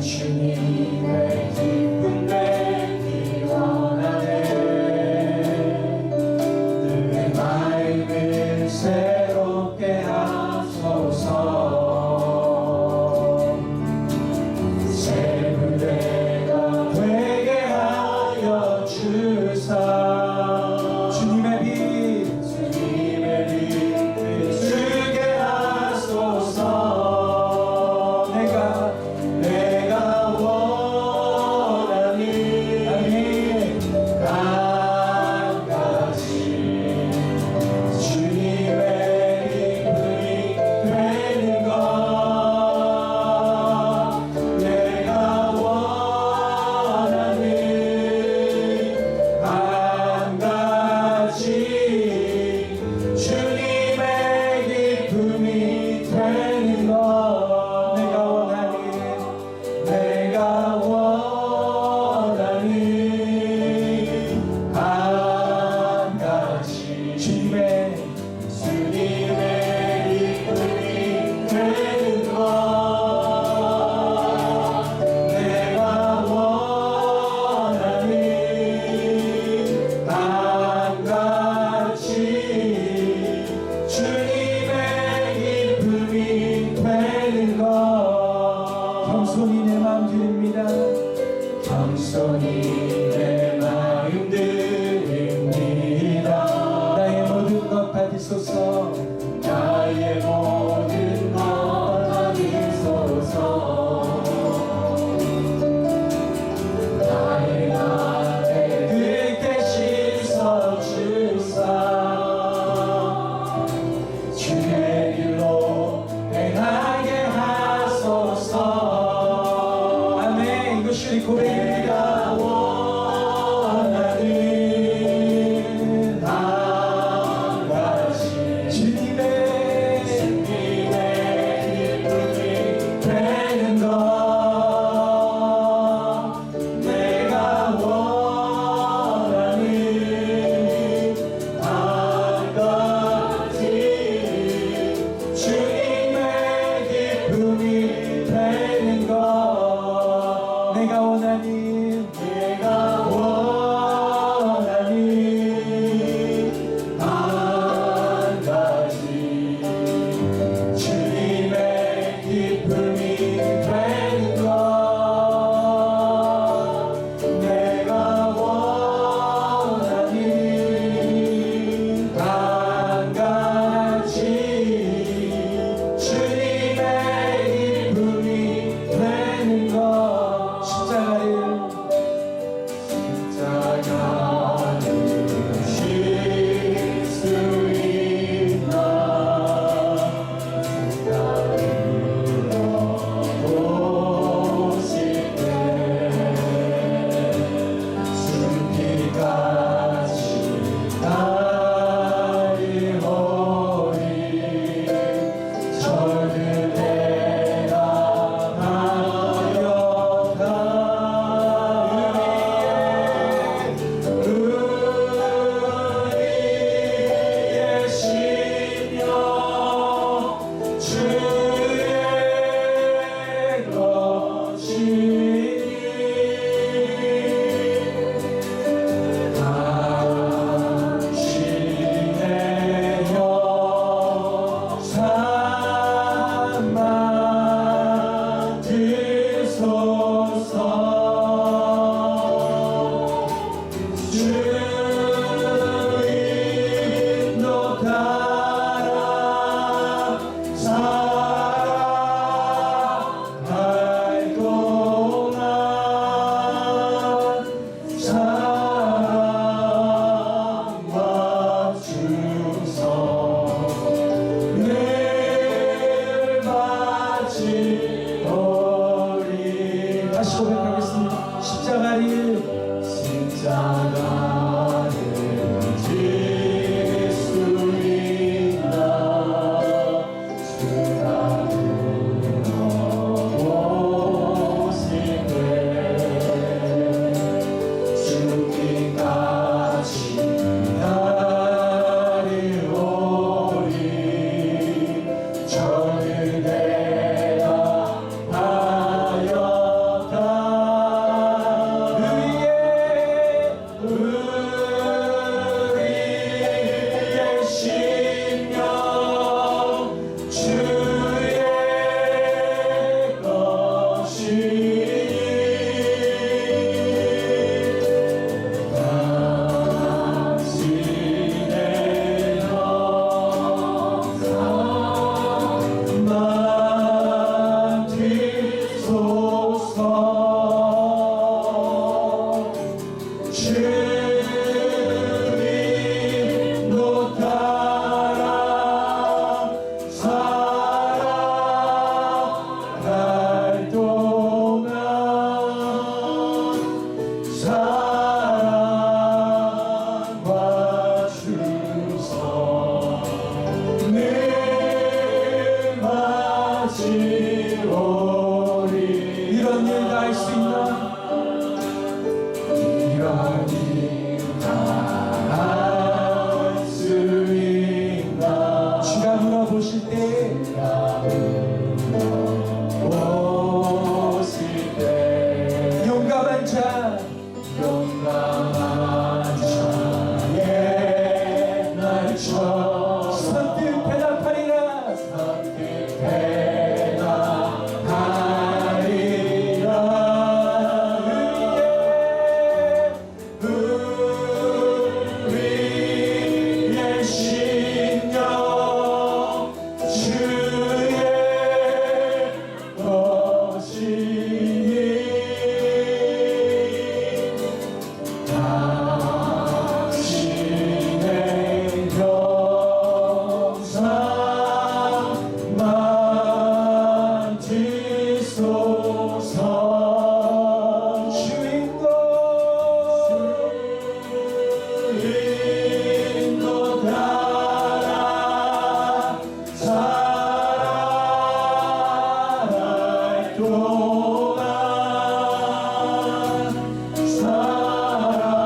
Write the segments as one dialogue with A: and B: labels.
A: 주님의 기쁨 되기 원하네. 내 마음을 새롭게 하소서. 새 무대가 되게 하여 주사. 주님의 빛 비추게 하소서. 내가 원하니 한 가지 주님의 기쁨이 되는 것. 내가 원하니 한 가지 주님의 기쁨이 되는 것. 내가 원하니 한 가지 주님의 기쁨이 되는 것. 내가 원하니 한 가지 주님의 기쁨이 되는 것. 겸손히 내 마음 드립니다. 겸손히 내 마음 드립니다. 나의 모든 것 받으소서. 나의 모든 것 받으소서. 나의 맘에 그렇게 씻어주사. 주의 길로 행하게 하소서. 아멘. 이것이 우리 고백입니다. 원하는 한 가지 주님의 기쁨이 되는 것. 내가 원하는 한 가지 주님의 기쁨이 되는 것. 내가 원하니 한 가지 주님의 기쁨이 되는 것. 내가 원하니 한 가지 주님의 기쁨이 되는 것. 십자가를 쉴 수 있나. 오실 때 숨기까지 따르오리. 저를 대답하여 우리의 심령 주의 것이니 당신의 영상만 드소서. 주인도 따라 살아갈 동안 사랑과 주소 늘 바치오리. 다시 고백하겠습니다. 십자가를 질 수 있나. 주가 물어보실 때 죽기까지 따르오리. 저를 대답하여 일어날 수 있나? 일어날 수 있나? 주가 물어보실 때 보실 때 용감한 자 예, 날 쳐 선뜻 대답하리라 우리의 심령 주의 것이니 당신의 영상 만지소서 주인도 따라 살아갈 동안 사랑과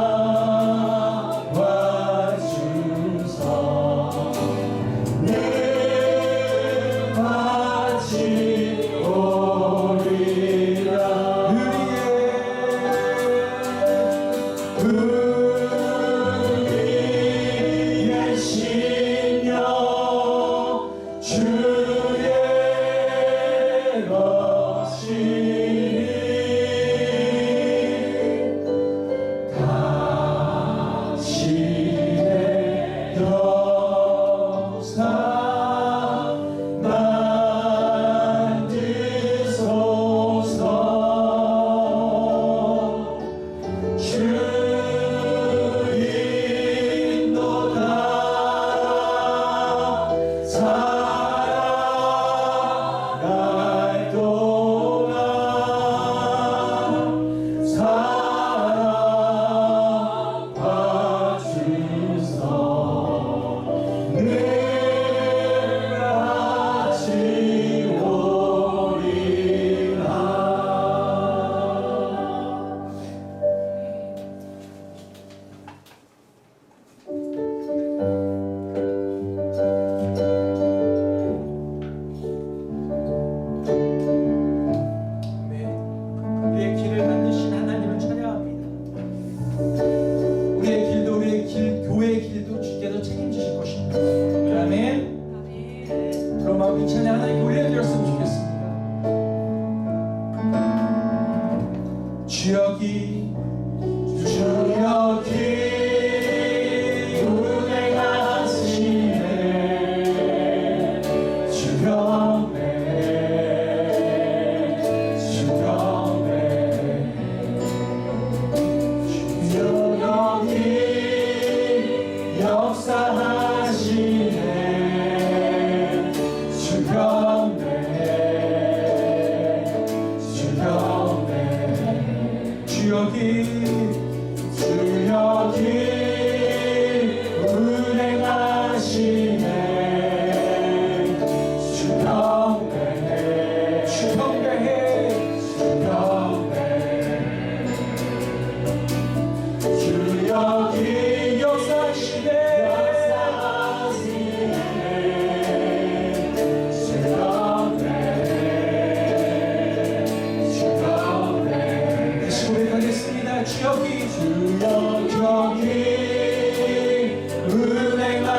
A: 주소 늘 같이 오리라 우리의 심령 주의 것이니 당신의 영상 만지소서 주인도 따라 살아갈 동안 사랑과 주소 늘 같이 오리라. 우리의 길을 만드신 하나님을 찬양합니다. 우리의 길도 우리의 길, 교회의 길도 주께서 책임지실 것입니다. 아멘. 그런 마음 이 찬양 하나님께 올려드렸으면 좋겠습니다. 주여기 운행하시네 주경배 주여기 역사하시네 주경배 주여기 운행하시네 주경배 주여기 역사하시네 다시 고백하겠습니다. 주여기 운행하시네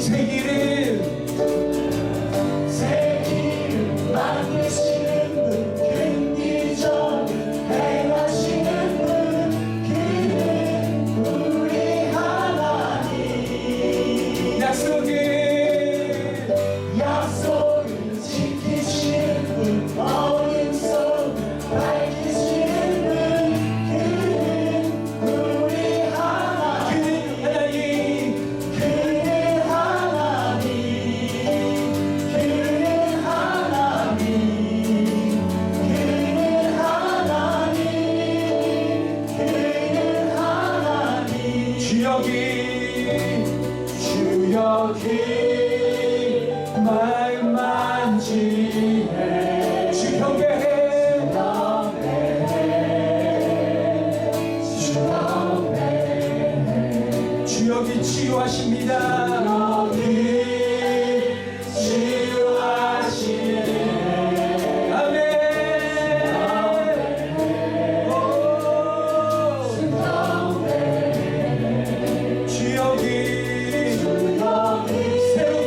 A: 새 기름
B: 만드시는 분, 근기적인 행하시는 분, 그는 우리 하나님. 약속을 지키시는 분, 어둠 속을 밝히시는 분, 그는 우리 하나님. 그는 하나님. 주여기 마음 만지네
A: 주 경배해 주여기 치유하십니다 치유하시네 아멘 주여기 새롭게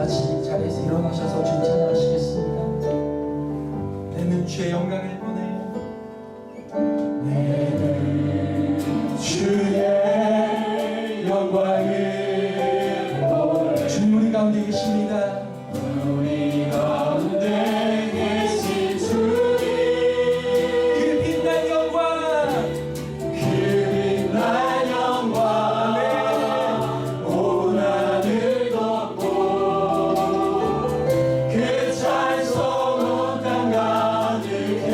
A: 같이 자리에서 일어나셔서 주님 찬양하시겠습니다. 내는 주의 영광을 보내요.
B: 내는 주의 영광을 보내.
A: 주님 우리 가운데 계십니다.
B: 우리 가운데 계신 주님,
A: 그 빛난 영광,
B: 그 빛난 영광 온 하늘 덮고 그 찬송 온 땅 가득해.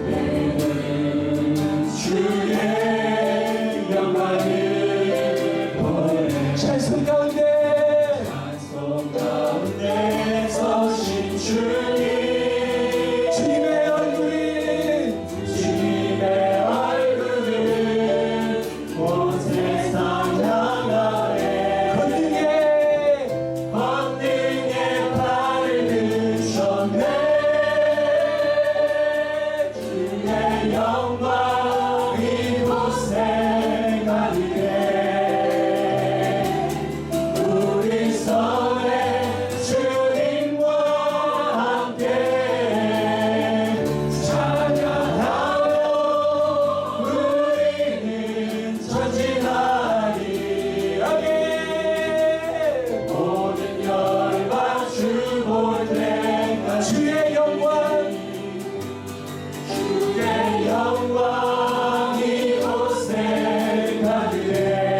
B: 내는 주의 영광을 보내.
A: 찬송 가운데
B: 찬송 가운데 서신 주님,
A: 주님의 얼굴이
B: 주님의 얼굴을 온 세상 향하에 권능의 팔을 드셨네. 주의 영광 이곳에 가득해. 우리 손에 주님과 함께 찬양하며 우리는 전진하리. 아멘. 모든 열방 주볼 때까지
A: 주의 영광,
B: 주의 영광 이곳에 가득해.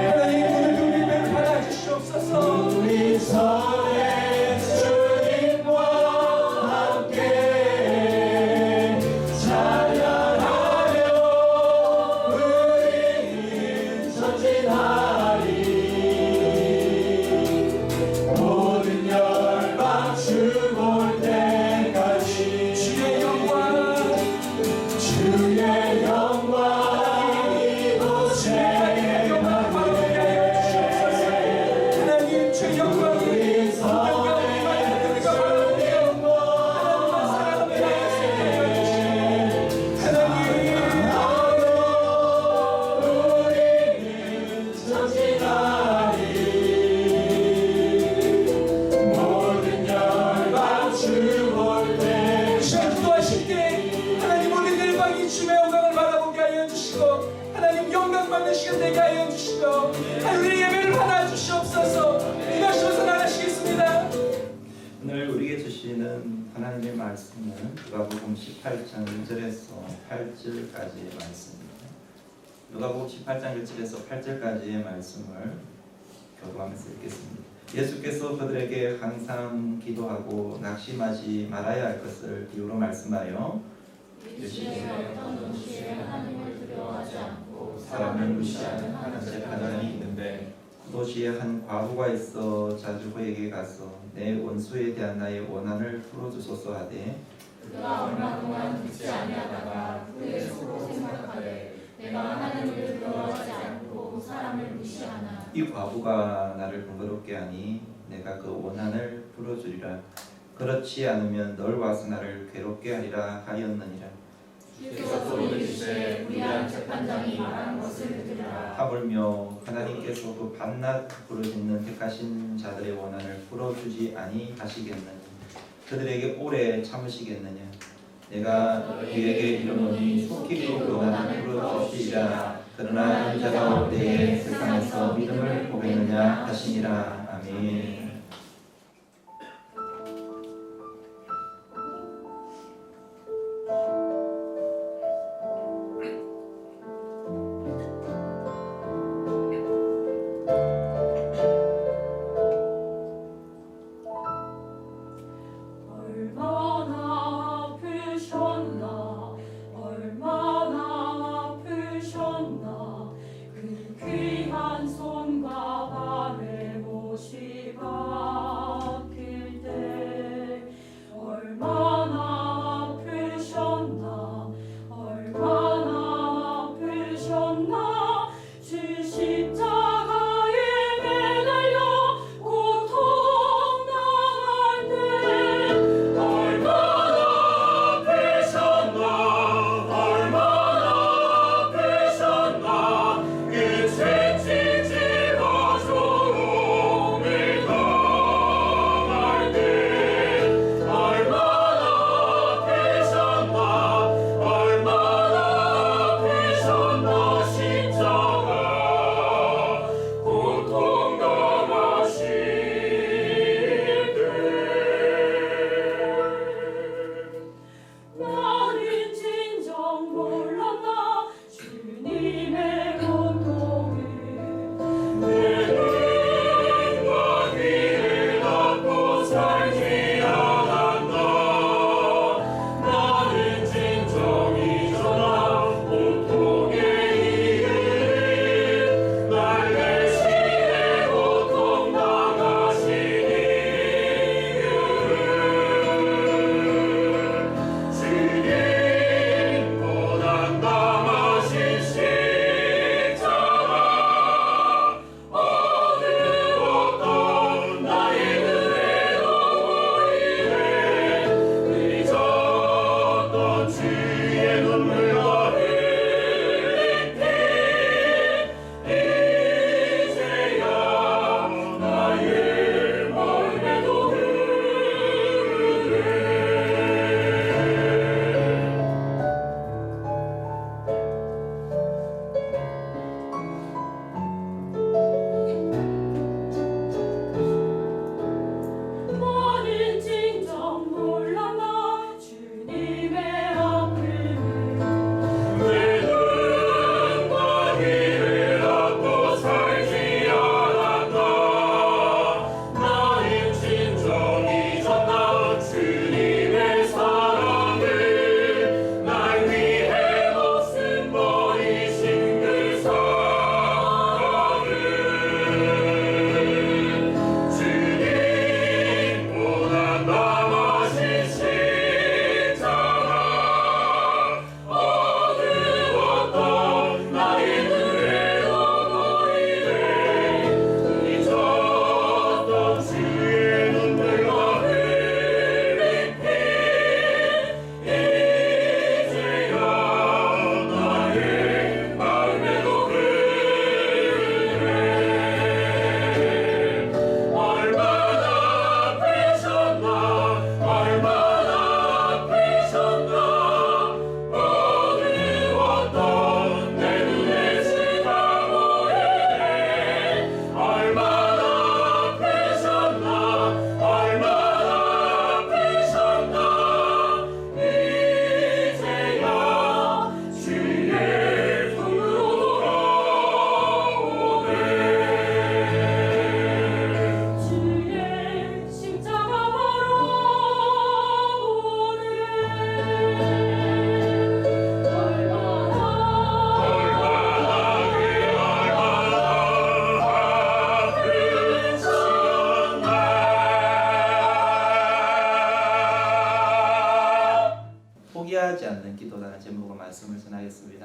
A: 하나님 오늘 우리를 받아주시옵소서.
B: 우리 손에 주님과 함께 찬양하며 우리는 전진하리. 모든 열방 주볼 때까지
A: 주의 영광,
B: 주의 영광 이곳에
A: 하나님 주의 영광이
B: 우리 손에 주님과 우리는 전진하리. 모든 열방 주볼 때
A: 기도하실 때 하나님 모든 열방이 주의 영광을 바라보게 하여 주시고 하나님 영광 받는 시간 되게 하여 주시고 우리 예배를 받아주시옵소서. 기도하시면서 나가시겠습니다.
C: 오늘 우리에게 주시는 하나님의 말씀은 누가복음 18장 1절에서 8절까지의 말씀입니다. 누가복음 18장 1절에서 8절까지의 말씀을 교도하면서 읽겠습니다. 예수께서 그들에게 항상 기도하고 낙심하지 말아야 할 것을 비유로 말씀하여
D: 유시에 어떤 동시에 하나님을 두려워하지 않고
C: 사람을 무시하는 한 사람이 있는데 그 도시에 한 과부가 있어 자주 그에게 가서 내 원수에 대한 나의 원한을 풀어주소서 하되
D: 그가 얼마 동안 듣지 아니하다가 후에 속으로 생각하되 내가 하나님을 두려워하지 않고 사람을 무시하나
C: 이 과부가 나를 번거롭게 하니 내가 그 원한을 풀어주리라. 그렇지 않으면 널 와서 나를 괴롭게 하리라 하였느니라.
D: 주께서 또 이르시되 무리한 재판장이 말한 것을 들으라.
C: 하물며 하나님께서 그 밤낮 부르짖는 택하신 자들의 원한을 풀어주지 아니하시겠느냐. 그들에게 오래 참으시겠느냐. 내가 그에게 이르노니 속히 그 원한을 풀어주시리라. 그러나 그 자가 올 때에 세상에서 믿음을 보겠느냐 하시니라. 아멘.
D: 얼마나 아프셨나 얼마나 아프셨나 그 귀한 손과 발에 모시가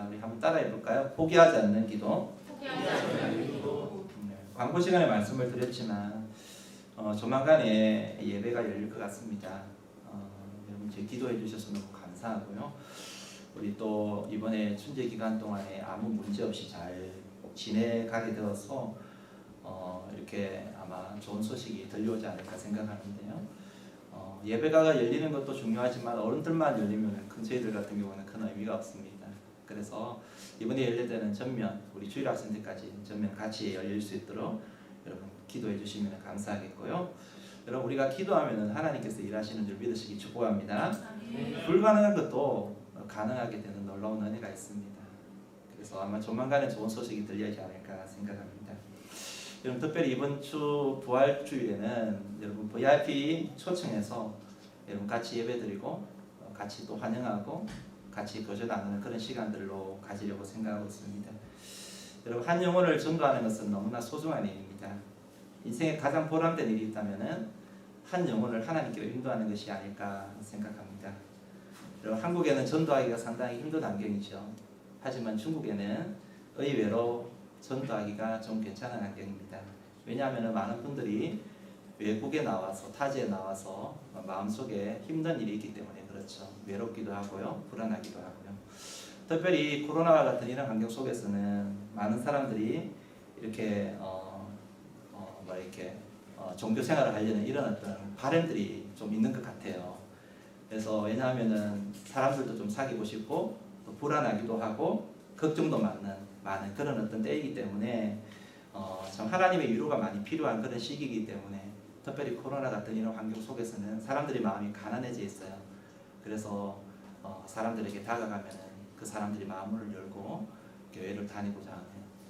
C: 우리 한번 따라해 볼까요? 포기하지 않는 기도. 광고 시간에 말씀을 드렸지만 조만간에 예배가 열릴 것 같습니다. 여러분 제 기도해 주셔서 너무 감사하고요. 우리 또 이번에 춘제 기간 동안에 아무 문제 없이 잘 지내가게 되어서 이렇게 아마 좋은 소식이 들려오지 않을까 생각하는데요. 예배가 열리는 것도 중요하지만 어른들만 열리면 큰 저희들 같은 경우는 큰 의미가 없습니다. 그래서 이번에 열릴 때는 전면 우리 주일학생들까지 전면 같이 열릴 수 있도록 여러분 기도해 주시면 감사하겠고요. 여러분 우리가 기도하면 하나님께서 일하시는 줄 믿으시기 축복합니다. 불가능한 것도 가능하게 되는 놀라운 은혜가 있습니다. 그래서 아마 조만간에 좋은 소식이 들려오지 않을까 생각합니다. 여러분 특별히 이번 주 부활주일에는 여러분 VIP 초청해서 여러분 같이 예배드리고 같이 또 환영하고 같이 거저 나누는 그런 시간들로 가지려고 생각하고 있습니다. 여러분 한 영혼을 전도하는 것은 너무나 소중한 일입니다. 인생에 가장 보람된 일이 있다면은 한 영혼을 하나님께로 인도하는 것이 아닐까 생각합니다. 여러분 한국에는 전도하기가 상당히 힘든 환경이죠. 하지만 중국에는 의외로 전도하기가 좀 괜찮은 환경입니다. 왜냐하면 많은 분들이 외국에 나와서 타지에 나와서 마음속에 힘든 일이 있기 때문에 그렇죠. 외롭기도 하고요, 불안하기도 하고요. 특별히 코로나와 같은 이런 환경 속에서는 많은 사람들이 이렇게 종교 생활을 하려는 이런 어떤 바람들이 좀 있는 것 같아요. 그래서 왜냐하면은 사람들도 좀 사귀고 싶고 또 불안하기도 하고 걱정도 많은 그런 어떤 때이기 때문에 참 하나님의 위로가 많이 필요한 그런 시기이기 때문에 특별히 코로나 같은 이런 환경 속에서는 사람들의 마음이 가난해져 있어요. 그래서 사람들에게 다가가면은 그 사람들이 마음을 열고 교회를 다니고자 하는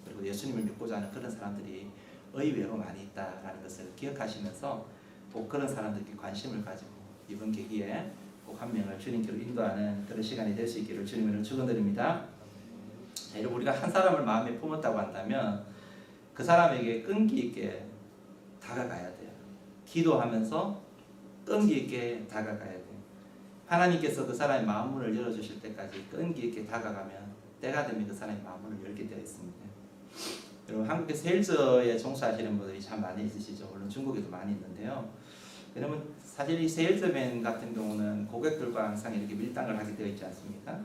C: 그리고 예수님을 믿고자 하는 그런 사람들이 의외로 많이 있다라는 것을 기억하시면서 꼭 그런 사람들께 관심을 가지고 이번 계기에 꼭 한 명을 주님께로 인도하는 그런 시간이 될 수 있기를 주님으로 축원드립니다. 여러분 우리가 한 사람을 마음에 품었다고 한다면 그 사람에게 끈기 있게 다가가야 돼요. 기도하면서 끈기 있게 다가가야 돼요. 하나님께서 그 사람의 마음문을 열어주실 때까지 끈기 있게 다가가면 때가 되면 그 사람의 마음문을 열게 되어 있습니다. 여러분 한국의 세일즈에 종사하시는 분들이 참 많이 있으시죠. 물론 중국에도 많이 있는데요. 그러면 사실 이 세일즈맨 같은 경우는 고객들과 항상 이렇게 밀당을 하게 되어 있지 않습니까?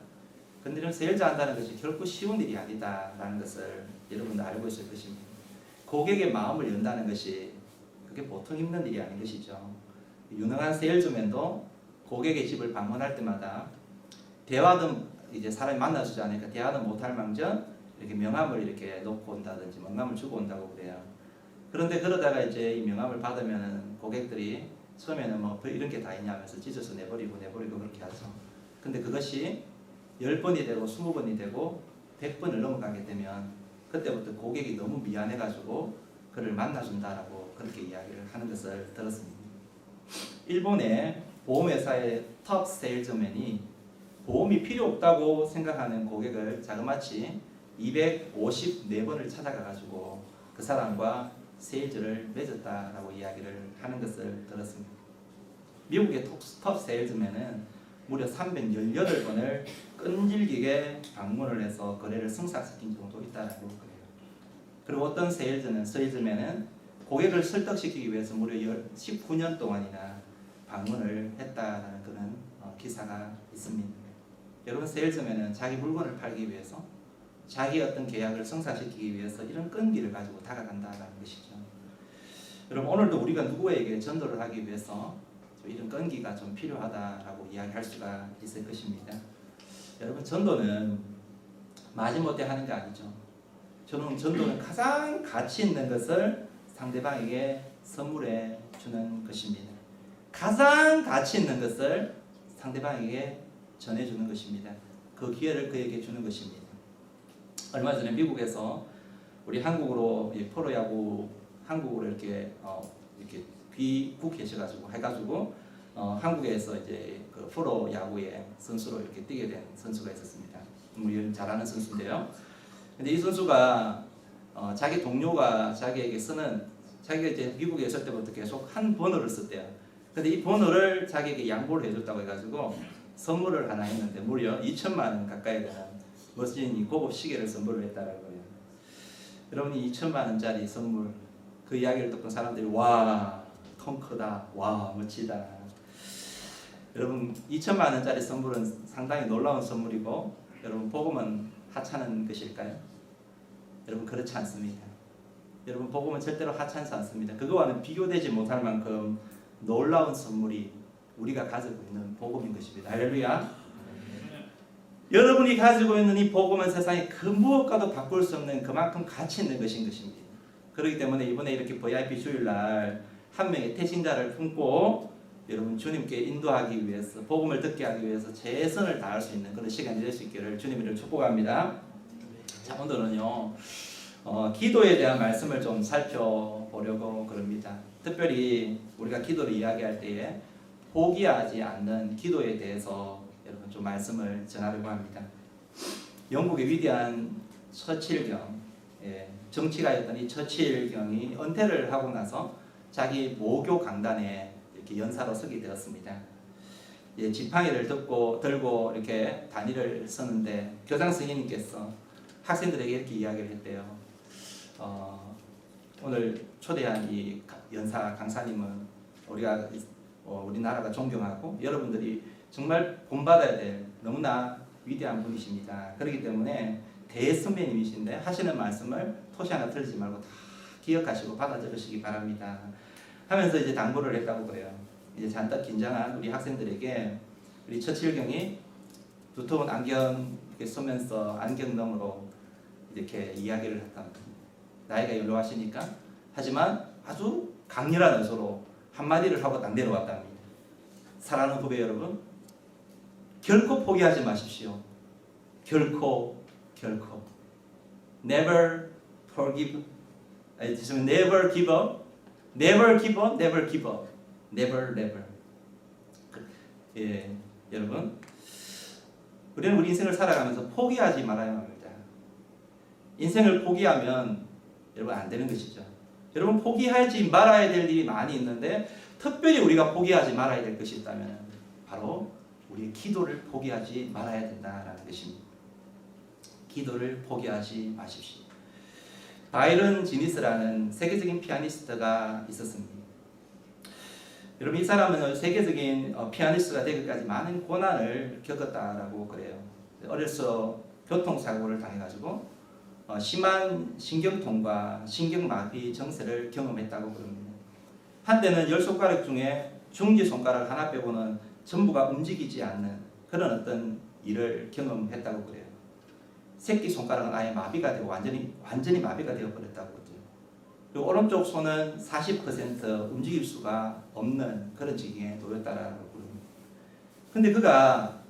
C: 근데 세일즈 한다는 것이 결코 쉬운 일이 아니다라는 것을 여러분도 알고 있을 것입니다. 고객의 마음을 연다는 것이 그게 보통 힘든 일이 아닌 것이죠. 유능한 세일즈맨도 고객의 집을 방문할 때마다 대화도 이제 사람이 만나주지 않으니까 대화는 못할 망정 이렇게 명함을 이렇게 놓고 온다든지 명함을 주고 온다고 그래요. 그런데 그러다가 이제 이 명함을 받으면은 고객들이 처음에는 뭐 이런 게 다 있냐면서 찢어서 내버리고 그렇게 하죠. 근데 그것이 10번이 되고 20번이 되고 100번을 넘어가게 되면 그때부터 고객이 너무 미안해가지고 그를 만나준다라고 그렇게 이야기를 하는 것을 들었습니다. 일본의 보험회사의 톱 세일즈맨이 보험이 필요 없다고 생각하는 고객을 자그마치 254번을 찾아가가지고 그 사람과 세일즈를 맺었다라고 이야기를 하는 것을 들었습니다. 미국의 톱 세일즈맨은 무려 318번을 끈질기게 방문을 해서 거래를 성사시킨 경우도 있다라고 그래요. 그리고 어떤 세일즈맨은 고객을 설득시키기 위해서 무려 19년 동안이나 방문을 했다라는 그런 기사가 있습니다. 여러분 세일즈맨은 자기 물건을 팔기 위해서 자기 어떤 계약을 성사시키기 위해서 이런 끈기를 가지고 다가간다라는 것이죠. 여러분 오늘도 우리가 누구에게 전도를 하기 위해서 이런 끈기가 좀 필요하다라고 이야기할 수가 있을 것입니다. 여러분 전도는 마지못해 하는 게 아니죠. 저는 전도는 가장 가치 있는 것을 상대방에게 선물해 주는 것입니다. 가장 가치 있는 것을 상대방에게 전해주는 것입니다. 그 기회를 그에게 주는 것입니다. 얼마 전에 미국에서 우리 한국으로 프로야구 한국으로 이렇게 귀국하셔가지고 해가지고 한국에서 이제 그 프로 야구의 선수로 이렇게 뛰게 된 선수가 있었습니다. 우리 잘하는 선수인데요. 근데 이 선수가 자기 동료가 자기에게 쓰는 자기가 이제 미국에 있을 때부터 계속 한 번호를 썼대요. 근데 이 번호를 자기에게 양보를 해줬다고 해가지고 선물을 하나 했는데 무려 2천만 원 가까이 되는 멋진 고급 시계를 선물을 했다라고요. 여러분이 2천만 원짜리 선물 그 이야기를 듣고 사람들이 와, 통 크다, 와, 멋지다. 여러분 2천만 원짜리 선물은 상당히 놀라운 선물이고 여러분 복음은 하찮은 것일까요? 여러분 그렇지 않습니다. 여러분 복음은 절대로 하찮지 않습니다. 그거와는 비교되지 못할 만큼 놀라운 선물이 우리가 가지고 있는 복음인 것입니다. 할렐루야. 여러분이 가지고 있는 이 복음은 세상에 그 무엇과도 바꿀 수 없는 그만큼 가치 있는 것인 것입니다. 그렇기 때문에 이번에 이렇게 VIP 주일날 한 명의 태신자를 품고 여러분 주님께 인도하기 위해서 복음을 듣게 하기 위해서 최선을 다할 수 있는 그런 시간이 될 수 있기를 주님을 축복합니다. 자, 오늘은요 기도에 대한 말씀을 좀 살펴보려고 그럽니다. 특별히 우리가 기도를 이야기할 때에 포기하지 않는 기도에 대해서 여러분 좀 말씀을 전하려고 합니다. 영국의 위대한 처칠경, 정치가였던 이 처칠경이 은퇴를 하고 나서 자기 모교 강단에 이렇게 연사로 서게 되었습니다. 지팡이를 들고 이렇게 단위를 서는데 교장 선생님께서 학생들에게 이렇게 이야기를 했대요. 오늘 초대한 이 연사 강사님은 우리나라가 존경하고 여러분들이 정말 본받아야 될 너무나 위대한 분이십니다. 그렇기 때문에 대선배님이신데 하시는 말씀을 토시 하나 틀리지 말고 다 기억하시고 받아 적으시기 바랍니다. 하면서 이제 당부를 했다고 그래요. 이제 잔뜩 긴장한 우리 학생들에게 우리 처칠경이 두터운 안경 이렇게 쓰면서 안경 너머로 이렇게 이야기를 했답니다. 나이가 연로하시니까 하지만 아주 강렬한 어조로 한마디를 하고 딱 내려왔답니다. 사랑하는 후배 여러분, 결코 포기하지 마십시오. 결코 never forgive, never give up, never give up, never give up, never. 여러분, 우리는 우리 인생을 살아가면서 포기하지 말아야 합니다. 인생을 포기하면 여러분 안 되는 것이죠. 여러분 포기하지 말아야 될 일이 많이 있는데 특별히 우리가 포기하지 말아야 될 것이 있다면 바로 우리의 기도를 포기하지 말아야 된다라는 것입니다. 기도를 포기하지 마십시오. 바이런 지니스라는 세계적인 피아니스트가 있었습니다. 여러분 이 사람은 세계적인 피아니스트가 되기까지 많은 고난을 겪었다라고 그래요. 어려서 교통사고를 당해가지고 심한 신경통과 신경마비 증세를 경험했다고 그럽니다. 한때는 10손가락 중에 중지손가락 하나 빼고는 전부가 움직이지 않는 그런 어떤 일을 경험했다고 그래요. 새끼손가락은 아예 마비가 되고 완전히 마비가 되어버렸다고 그러죠. 그리고 오른쪽 손은 40% 움직일 수가 없는 그런 지경에 놓였다라고 그럽니다. 근데 그가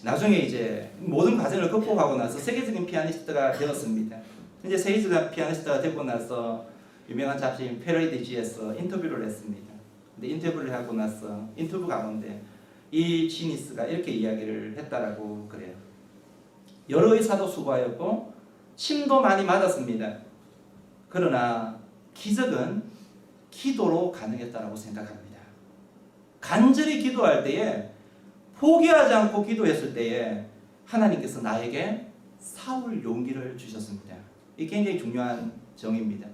C: 나중에 이제 모든 과정을 극복하고 나서 세계적인 피아니스트가 되었습니다. 이제 세계적인 피아니스트가 되고 나서 유명한 잡지인 페러디지에서 인터뷰를 했습니다. 근데 인터뷰를 하고 나서 인터뷰 가운데 이 지니스가 이렇게 이야기를 했다라고 그래요. 여러 의사도 수고하였고 침도 많이 맞았습니다. 그러나 기적은 기도로 가능했다라고 생각합니다. 간절히 기도할 때에 포기하지 않고 기도했을 때에 하나님께서 나에게 사울 용기를 주셨습니다. 이게 굉장히 중요한 점입니다.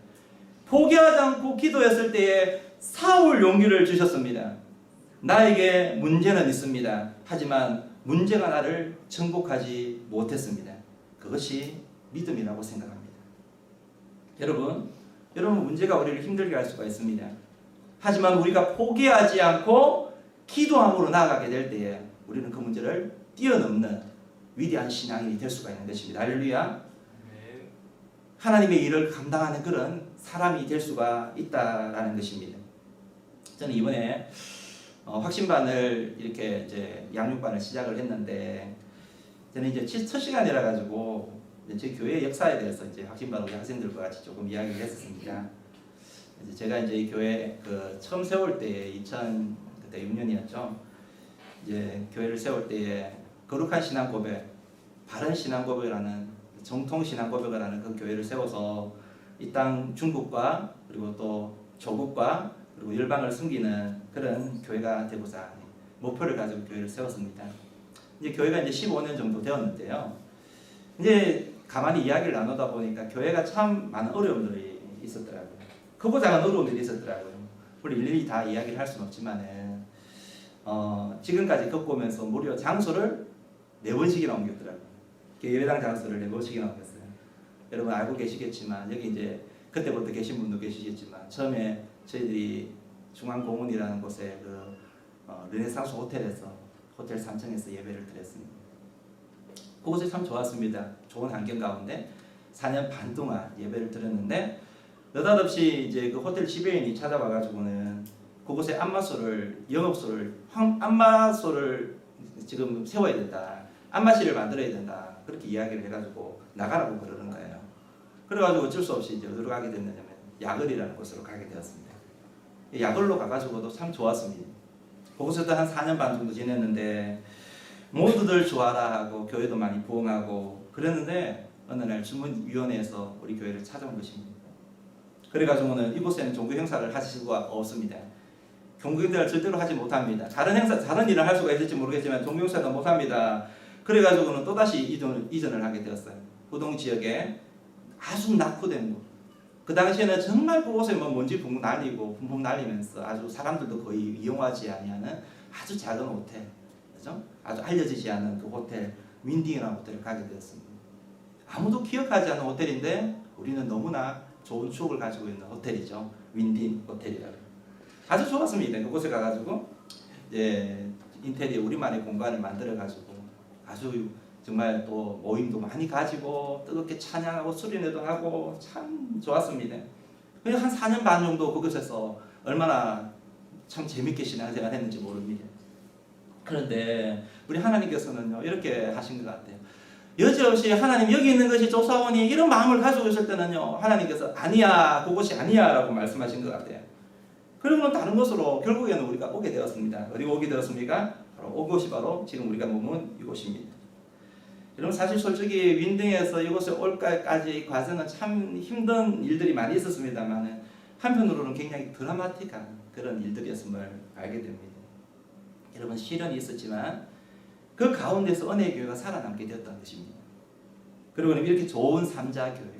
C: 포기하지 않고 기도했을 때에 사울 용기를 주셨습니다. 나에게 문제는 있습니다. 하지만 문제가 나를 정복하지 못했습니다. 그것이 믿음이라고 생각합니다. 여러분 문제가 우리를 힘들게 할 수가 있습니다. 하지만 우리가 포기하지 않고 기도함으로 나아가게 될 때에 우리는 그 문제를 뛰어넘는 위대한 신앙인이 될 수가 있는 것입니다. 할렐루야. 하나님의 일을 감당하는 그런 사람이 될 수가 있다라는 것입니다. 저는 이번에 확신반을 이렇게 이제 양육반을 시작을 했는데 저는 이제 첫 시간이라 가지고 제 교회 역사에 대해서 이제 확신반 우리 학생들과 같이 조금 이야기를 했었습니다. 제가 이제 이 교회 처음 세울 때 2006년이었죠. 이제 교회를 세울 때에 거룩한 신앙 고백, 바른 신앙 고백이라는 정통 신앙 고백을 하는 그 교회를 세워서 이 땅 중국과 그리고 또 조국과 그리고 열방을 섬기는 그런 교회가 되고자 목표를 가지고 교회를 세웠습니다. 이제 교회가 이제 15년 정도 되었는데요. 이제 가만히 이야기를 나누다 보니까 교회가 참 많은 어려움들이 있었더라고요. 크고 작은 어려움들이 있었더라고요. 물론 일일이 다 이야기를 할 수는 없지만은 지금까지 겪어오면서 무려 장소를 4번씩이나 옮겼더라고요. 예배당 장소를 4번씩이나 옮겼어요. 여러분 알고 계시겠지만 여기 이제 그때부터 계신 분도 계시겠지만 처음에 저희들이 중앙공원이라는 곳에 그 르네상스 호텔에서 호텔 3층에서 예배를 드렸습니다. 그곳이 참 좋았습니다. 좋은 환경 가운데 4년 반 동안 예배를 드렸는데 느닷없이 이제 그 호텔 지배인이 찾아와가지고는 그곳에 안마소를 영업소를 안마소를 지금 세워야 된다. 안마실을 만들어야 된다. 그렇게 이야기를 해가지고 나가라고 그러는 거예요. 그래가지고 어쩔 수 없이 이제 어디로 가게 됐느냐면 야걸이라는 곳으로 가게 되었습니다. 야걸로 가가지고도 참 좋았습니다. 그곳에도 한 4년 반 정도 지냈는데 모두들 좋아라 하고 교회도 많이 부흥하고 그랬는데 어느 날 주문위원회에서 우리 교회를 찾아온 것입니다. 그래가지고는 이곳에는 종교 행사를 하실 수가 없습니다. 종교 행사를 절대로 하지 못합니다. 다른 일을 할 수가 있을지 모르겠지만 종교 행사도 못합니다. 그래가지고는 또다시 이전을 하게 되었어요. 후동 지역에 아주 낙후된 곳. 그 당시에는 정말 그곳에 뭐 먼지 붕 날리고 붕붕 날리면서 아주 사람들도 거의 이용하지 아니하는 아주 작은 호텔, 그죠? 아주 알려지지 않은 그 호텔 윈딩이라는 호텔을 가게 되었습니다. 아무도 기억하지 않는 호텔인데 우리는 너무나 좋은 추억을 가지고 있는 호텔이죠. 윈딩 호텔이라고. 아주 좋았습니다. 그곳에 가가지고 이제 인테리어 우리만의 공간을 만들어가지고 아주 정말 또 모임도 많이 가지고 뜨겁게 찬양하고 수련회도 하고 참 좋았습니다. 그냥 한 4년 반 정도 그곳에서 얼마나 참 재밌게 신앙생활 했는지 모릅니다. 그런데 우리 하나님께서는요 이렇게 하신 것 같아요. 여지없이 하나님 여기 있는 것이 조사원이 이런 마음을 가지고 있을 때는요 하나님께서 아니야 그곳이 아니야 라고 말씀하신 것 같아요. 그러고는 다른 곳으로 결국에는 우리가 오게 되었습니다. 어디가 오게 되었습니까? 바로 이곳이 바로 지금 우리가 머문 이곳입니다. 여러분 사실 솔직히 윈딩에서 이곳에 올까지 과정은 참 힘든 일들이 많이 있었습니다만 한편으로는 굉장히 드라마틱한 그런 일들이었음을 알게 됩니다. 여러분 시련이 있었지만 그 가운데서 은혜의 교회가 살아남게 되었다는 것입니다. 그리고 이렇게 좋은 삼자교회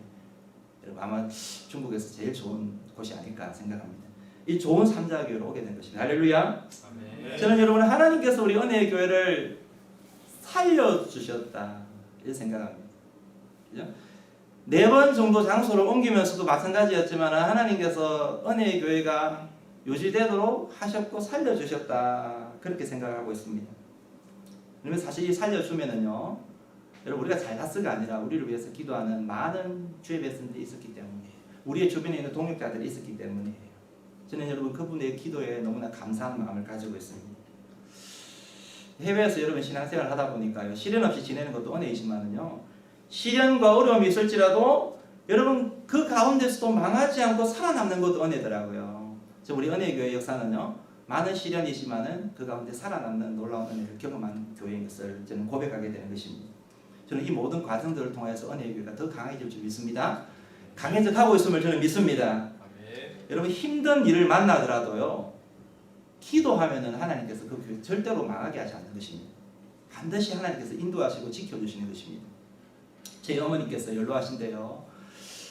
C: 여러분 아마 중국에서 제일 좋은 곳이 아닐까 생각합니다. 이 좋은 삼자교회로 오게 된 것입니다. 할렐루야.
B: 아멘.
C: 저는 여러분 하나님께서 우리 은혜의 교회를 살려주셨다 이렇게 생각합니다. 그죠? 4번 정도 장소를 옮기면서도 마찬가지였지만 하나님께서 은혜의 교회가 유지되도록 하셨고 살려주셨다 그렇게 생각하고 있습니다. 그러면 사실 이 살려주면은요 여러분 우리가 잘났어가 아니라 우리를 위해서 기도하는 많은 주의 백성들이 있었기 때문에 우리의 주변에 있는 동역자들이 있었기 때문이에요. 저는 여러분 그분의 기도에 너무나 감사한 마음을 가지고 있습니다. 해외에서 여러분 신앙생활을 하다 보니까요 시련 없이 지내는 것도 은혜이지만은요 시련과 어려움이 있을지라도 여러분 그 가운데서도 망하지 않고 살아남는 것도 은혜더라고요. 저 우리 은혜교회 역사는요 많은 시련이지만은 그 가운데 살아남는 놀라운 은혜를 경험한 교회인 것을 저는 고백하게 되는 것입니다. 저는 이 모든 과정들을 통해서 은혜교회가 더 강해질 줄 믿습니다. 강해져 가고 있음을 저는 믿습니다. 여러분 힘든 일을 만나더라도요 기도하면은 하나님께서 그 교회 절대로 망하게 하지 않는 것입니다. 반드시 하나님께서 인도하시고 지켜주시는 것입니다. 제 어머니께서 연로하신데요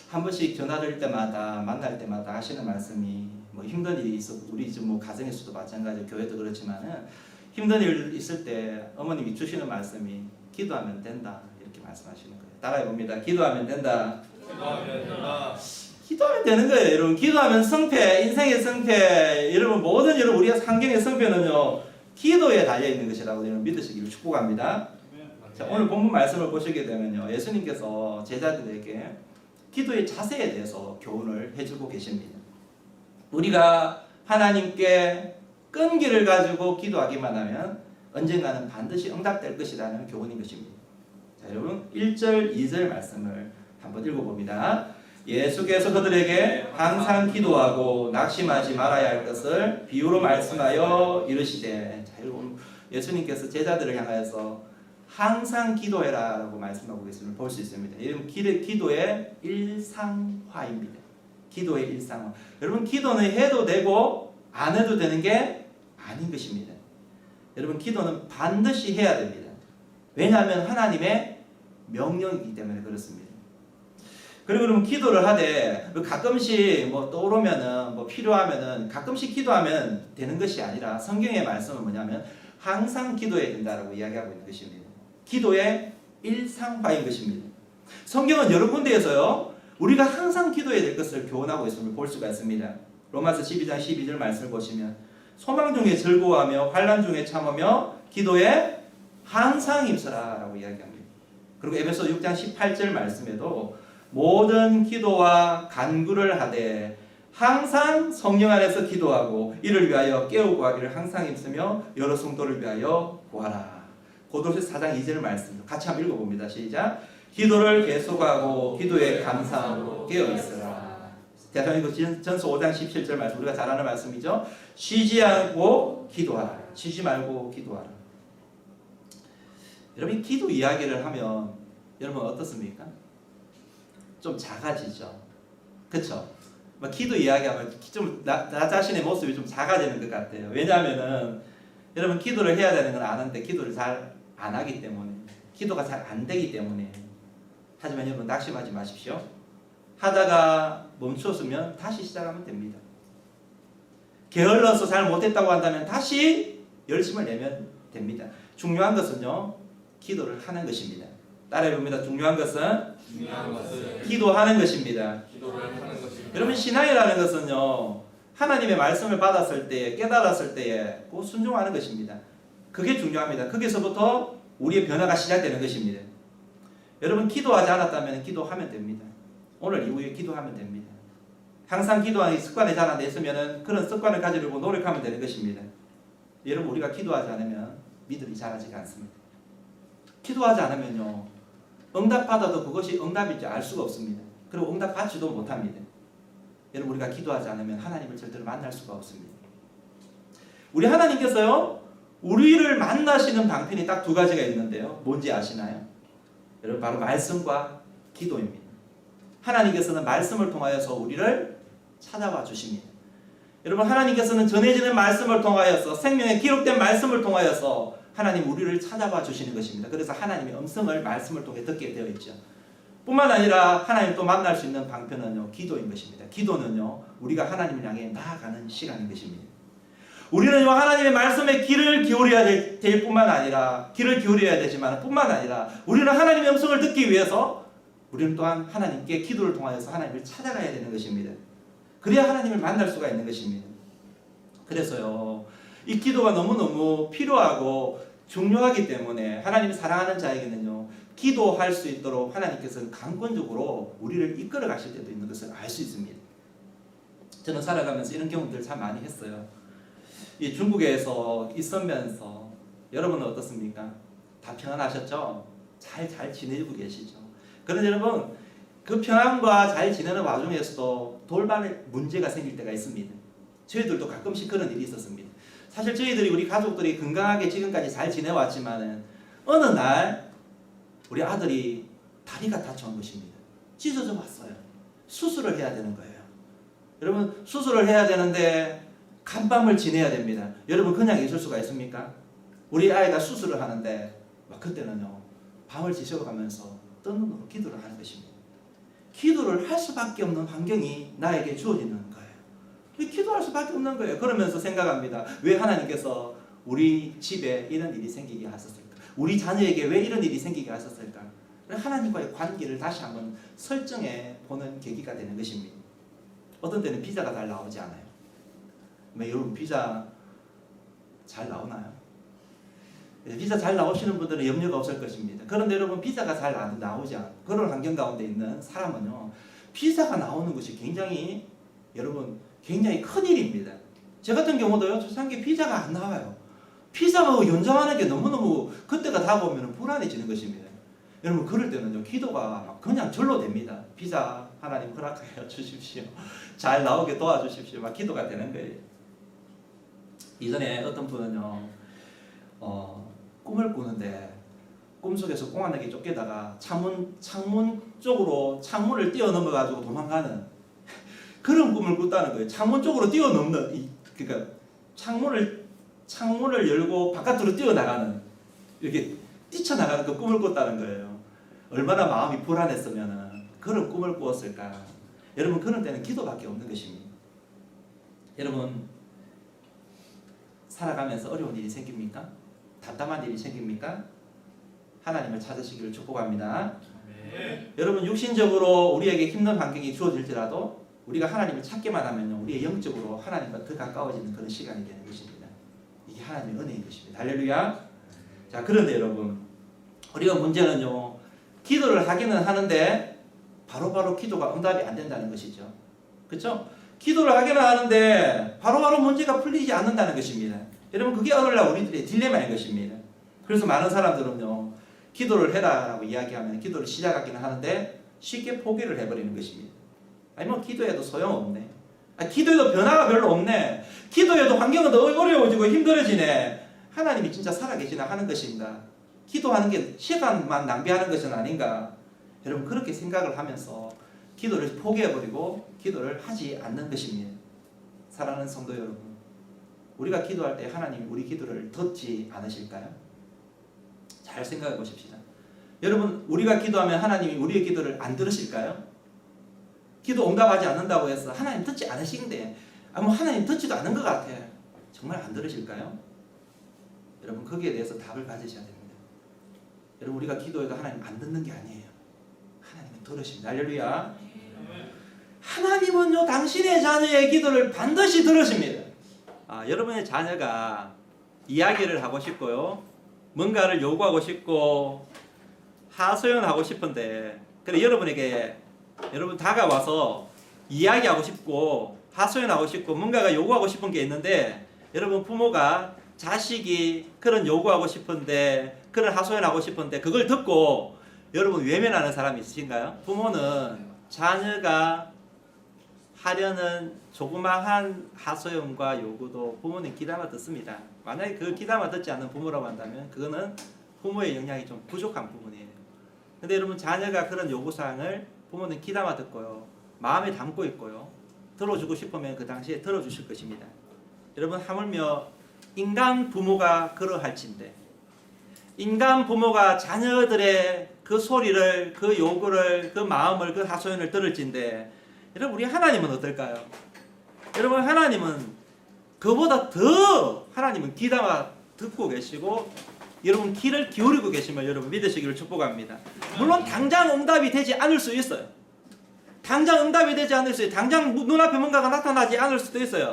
C: 한 번씩 전화를 때마다 만날 때마다 하시는 말씀이 뭐 힘든 일이 있어도 우리 집 뭐 가정에서도 마찬가지로 교회도 그렇지만은 힘든 일 있을 때 어머님이 주시는 말씀이 기도하면 된다 이렇게 말씀하시는 거예요. 따라해 봅니다. 기도하면 된다.
B: 기도하면 된다.
C: 기도하면 되는 거예요. 여러분 기도하면 성패, 인생의 성패, 여러분 모든 여러분 우리가 환경의 성패는요 기도에 달려 있는 것이라고 여러분 믿으시기를 축복합니다. 자, 오늘 본문 말씀을 보시게 되면요 예수님께서 제자들에게 기도의 자세에 대해서 교훈을 해주고 계십니다. 우리가 하나님께 끈기를 가지고 기도하기만 하면 언젠가는 반드시 응답될 것이라는 교훈인 것입니다. 자, 여러분 1절 2절 말씀을 한번 읽어봅니다. 예수께서 그들에게 항상 기도하고 낙심하지 말아야 할 것을 비유로 말씀하여 이르시되. 자, 여러분 예수님께서 제자들을 향하여서 항상 기도해라 라고 말씀하고 계심을 볼 수 있습니다. 여러분 기도의 일상화입니다. 기도의 일상화. 여러분 기도는 해도 되고 안 해도 되는 게 아닌 것입니다. 여러분 기도는 반드시 해야 됩니다. 왜냐하면 하나님의 명령이기 때문에 그렇습니다. 그리고 그러면 기도를 하되 가끔씩 뭐 떠오르면은 뭐 필요하면은 가끔씩 기도하면 되는 것이 아니라 성경의 말씀은 뭐냐면 항상 기도해야 된다라고 이야기하고 있는 것입니다. 기도의 일상화인 것입니다. 성경은 여러 군데에서요 우리가 항상 기도해야 될 것을 교훈하고 있음을 볼 수가 있습니다. 로마서 12장 12절 말씀을 보시면 소망 중에 즐거워하며 환난 중에 참으며 기도에 항상 힘쓰라 라고 이야기합니다. 그리고 에베소 6장 18절 말씀에도 모든 기도와 간구를 하되 항상 성령 안에서 기도하고 이를 위하여 깨우고 하기를 항상 힘쓰며 여러 성도를 위하여 구하라. 고린도서 4장 2절 말씀 같이 한번 읽어봅니다. 시작. 기도를 계속하고 기도에 감사하고 깨어있으라. 데살로니가전서 5장 17절 말씀 우리가 잘 아는 말씀이죠. 쉬지 않고 기도하라. 쉬지 말고 기도하라. 여러분 기도 이야기를 하면 여러분 어떻습니까? 좀 작아지죠. 그렇죠? 기도 이야기하면 좀 나 자신의 모습이 좀 작아지는 것 같아요. 왜냐하면은 여러분 기도를 해야 되는 건 아는데 기도를 잘 안 하기 때문에 기도가 잘 안 되기 때문에. 하지만 여러분 낙심하지 마십시오. 하다가 멈추었으면 다시 시작하면 됩니다. 게을러서 잘 못했다고 한다면 다시 열심을 내면 됩니다. 중요한 것은요 기도를 하는 것입니다. 따라해봅니다. 중요한 것은 기도하는 것입니다. 여러분 신앙이라는 것은요 하나님의 말씀을 받았을 때에 깨달았을 때에 꼭 순종하는 것입니다. 그게 중요합니다. 거기서부터 우리의 변화가 시작되는 것입니다. 여러분 기도하지 않았다면 기도하면 됩니다. 오늘 이후에 기도하면 됩니다. 항상 기도하는 습관이 잘 안 됐으면 그런 습관을 가지려고 노력하면 되는 것입니다. 여러분 우리가 기도하지 않으면 믿음이 자라지가 않습니다. 기도하지 않으면요 응답받아도 그것이 응답인지 알 수가 없습니다. 그리고 응답받지도 못합니다. 여러분 우리가 기도하지 않으면 하나님을 절대로 만날 수가 없습니다. 우리 하나님께서요 우리를 만나시는 방편이 딱 두 가지가 있는데요 뭔지 아시나요? 여러분 바로 말씀과 기도입니다. 하나님께서는 말씀을 통하여서 우리를 찾아와 주십니다. 여러분 하나님께서는 전해지는 말씀을 통하여서 생명에 기록된 말씀을 통하여서 하나님 우리를 찾아와 주시는 것입니다. 그래서 하나님의 음성을 말씀을 통해 듣게 되어 있죠. 뿐만 아니라 하나님 또 만날 수 있는 방편은요 기도인 것입니다. 기도는요 우리가 하나님을 향해 나아가는 시간인 것입니다. 우리는요 하나님의 말씀에 귀를 기울여야 될 뿐만 아니라 귀를 기울여야 되지만 뿐만 아니라 우리는 하나님의 음성을 듣기 위해서 우리는 또한 하나님께 기도를 통하여서 하나님을 찾아가야 되는 것입니다. 그래야 하나님을 만날 수가 있는 것입니다. 그래서요 이 기도가 너무너무 필요하고 중요하기 때문에 하나님이 사랑하는 자에게는요 기도할 수 있도록 하나님께서는 강권적으로 우리를 이끌어 가실 때도 있는 것을 알 수 있습니다. 저는 살아가면서 이런 경험들을 참 많이 했어요. 이 중국에서 있으면서 여러분은 어떻습니까? 다 평안하셨죠? 잘 지내고 계시죠? 그런데 여러분 그 평안과 잘 지내는 와중에서도 돌발 문제가 생길 때가 있습니다. 저희들도 가끔씩 그런 일이 있었습니다. 사실 저희들이 우리 가족들이 건강하게 지금까지 잘 지내왔지만은 어느 날 우리 아들이 다리가 다쳐온 것입니다. 찢어져 왔어요. 수술을 해야 되는 거예요. 여러분 수술을 해야 되는데 간밤을 지내야 됩니다. 여러분 그냥 있을 수가 있습니까? 우리 아이가 수술을 하는데 그때는요 밤을 지새워가면서 뜬 눈으로 기도를 하는 것입니다. 기도를 할 수밖에 없는 환경이 나에게 주어지는 거예요. 기도할 수밖에 없는 거예요. 그러면서 생각합니다. 왜 하나님께서 우리 집에 이런 일이 생기게 하셨을까? 우리 자녀에게 왜 이런 일이 생기게 하셨을까? 하나님과의 관계를 다시 한번 설정해 보는 계기가 되는 것입니다. 어떤 때는 비자가 잘 나오지 않아요. 여러분 비자 잘 나오나요? 비자 잘 나오시는 분들은 염려가 없을 것입니다. 그런데 여러분 비자가 잘 나오지 않은 그런 환경 가운데 있는 사람은요 비자가 나오는 것이 굉장히 여러분 굉장히 큰 일입니다. 저 같은 경우도요 초창기에 비자가 안 나와요. 비자하고 연장하는 게 너무너무 그때가 다가오면 불안해지는 것입니다. 여러분 그럴 때는요 기도가 그냥 절로 됩니다. 비자 하나님 허락하여 주십시오. 잘 나오게 도와주십시오. 막 기도가 되는 거예요. 이전에 어떤 분은요 꿈을 꾸는데 꿈속에서 공안에게 쫓기다가 창문 쪽으로 창문을 뛰어넘어 가지고 도망가는 그런 꿈을 꿨다는 거예요. 창문 쪽으로 뛰어넘는 그러니까 창문을 열고 바깥으로 뛰어나가는 이렇게 뛰쳐나가는 그 꿈을 꿨다는 거예요. 얼마나 마음이 불안했으면 그런 꿈을 꾸었을까. 여러분 그런 때는 기도밖에 없는 것입니다. 여러분 살아가면서 어려운 일이 생깁니까? 답답한 일이 생깁니까? 하나님을 찾으시기를 축복합니다. 여러분 육신적으로 우리에게 힘든 환경이 주어질지라도 우리가 하나님을 찾기만 하면요, 우리의 영적으로 하나님과 더 가까워지는 그런 시간이 되는 것입니다. 이게 하나님의 은혜인 것입니다. 할렐루야. 자, 그런데 여러분 우리가 문제는요, 기도를 하기는 하는데 바로바로 기도가 응답이 안 된다는 것이죠. 그렇죠? 기도를 하기는 하는데 바로바로 문제가 풀리지 않는다는 것입니다. 여러분 그게 오늘날 우리들의 딜레마인 것입니다. 그래서 많은 사람들은요, 기도를 해라라고 이야기하면 기도를 시작하기는 하는데 쉽게 포기를 해버리는 것입니다. 아니 뭐 기도해도 소용없네. 기도해도 변화가 별로 없네. 기도해도 환경은 더 어려워지고 힘들어지네. 하나님이 진짜 살아계시나 하는 것인가? 기도하는 게 시간만 낭비하는 것은 아닌가? 여러분 그렇게 생각을 하면서 기도를 포기해버리고 기도를 하지 않는 것입니다. 사랑하는 성도 여러분, 우리가 기도할 때 하나님이 우리 기도를 듣지 않으실까요? 잘 생각해 보십시다. 여러분 우리가 기도하면 하나님이 우리의 기도를 안 들으실까요? 기도 응답하지 않는다고 해서 하나님 듣지 않으신데 뭐 하나님 듣지도 않은 것 같아. 정말 안 들으실까요? 여러분 거기에 대해서 답을 가지셔야 됩니다. 여러분 우리가 기도해도 하나님 안 듣는 게 아니에요. 하나님은 들으십니다. 할렐루야. 하나님은요 당신의 자녀의 기도를 반드시 들으십니다. 여러분의 자녀가 이야기를 하고 싶고요, 뭔가를 요구하고 싶고 하소연하고 싶은데, 그래 여러분에게 여러분 다가와서 이야기하고 싶고 하소연하고 싶고 뭔가가 요구하고 싶은 게 있는데, 여러분 부모가 자식이 그런 요구하고 싶은데 그런 하소연하고 싶은데 그걸 듣고 여러분 외면하는 사람이 있으신가요? 부모는 자녀가 하려는 조그마한 하소연과 요구도 부모는 귀담아 듣습니다. 만약에 그 귀담아 듣지 않는 부모라고 한다면 그거는 부모의 영향이 좀 부족한 부분이에요. 근데 여러분 자녀가 그런 요구사항을 부모는 귀담아 듣고요, 마음에 담고 있고요, 들어주고 싶으면 그 당시에 들어주실 것입니다. 여러분 하물며 인간 부모가 그러할진데, 인간 부모가 자녀들의 그 소리를, 그 요구를, 그 마음을, 그 하소연을 들을진데, 여러분 우리 하나님은 어떨까요? 여러분 하나님은 그보다 더 하나님은 귀담아 듣고 계시고 여러분 귀를 기울이고 계심을 여러분 믿으시기를 축복합니다. 물론 당장 응답이 되지 않을 수 있어요. 당장 응답이 되지 않을 수 있어요. 당장 눈앞에 뭔가가 나타나지 않을 수도 있어요.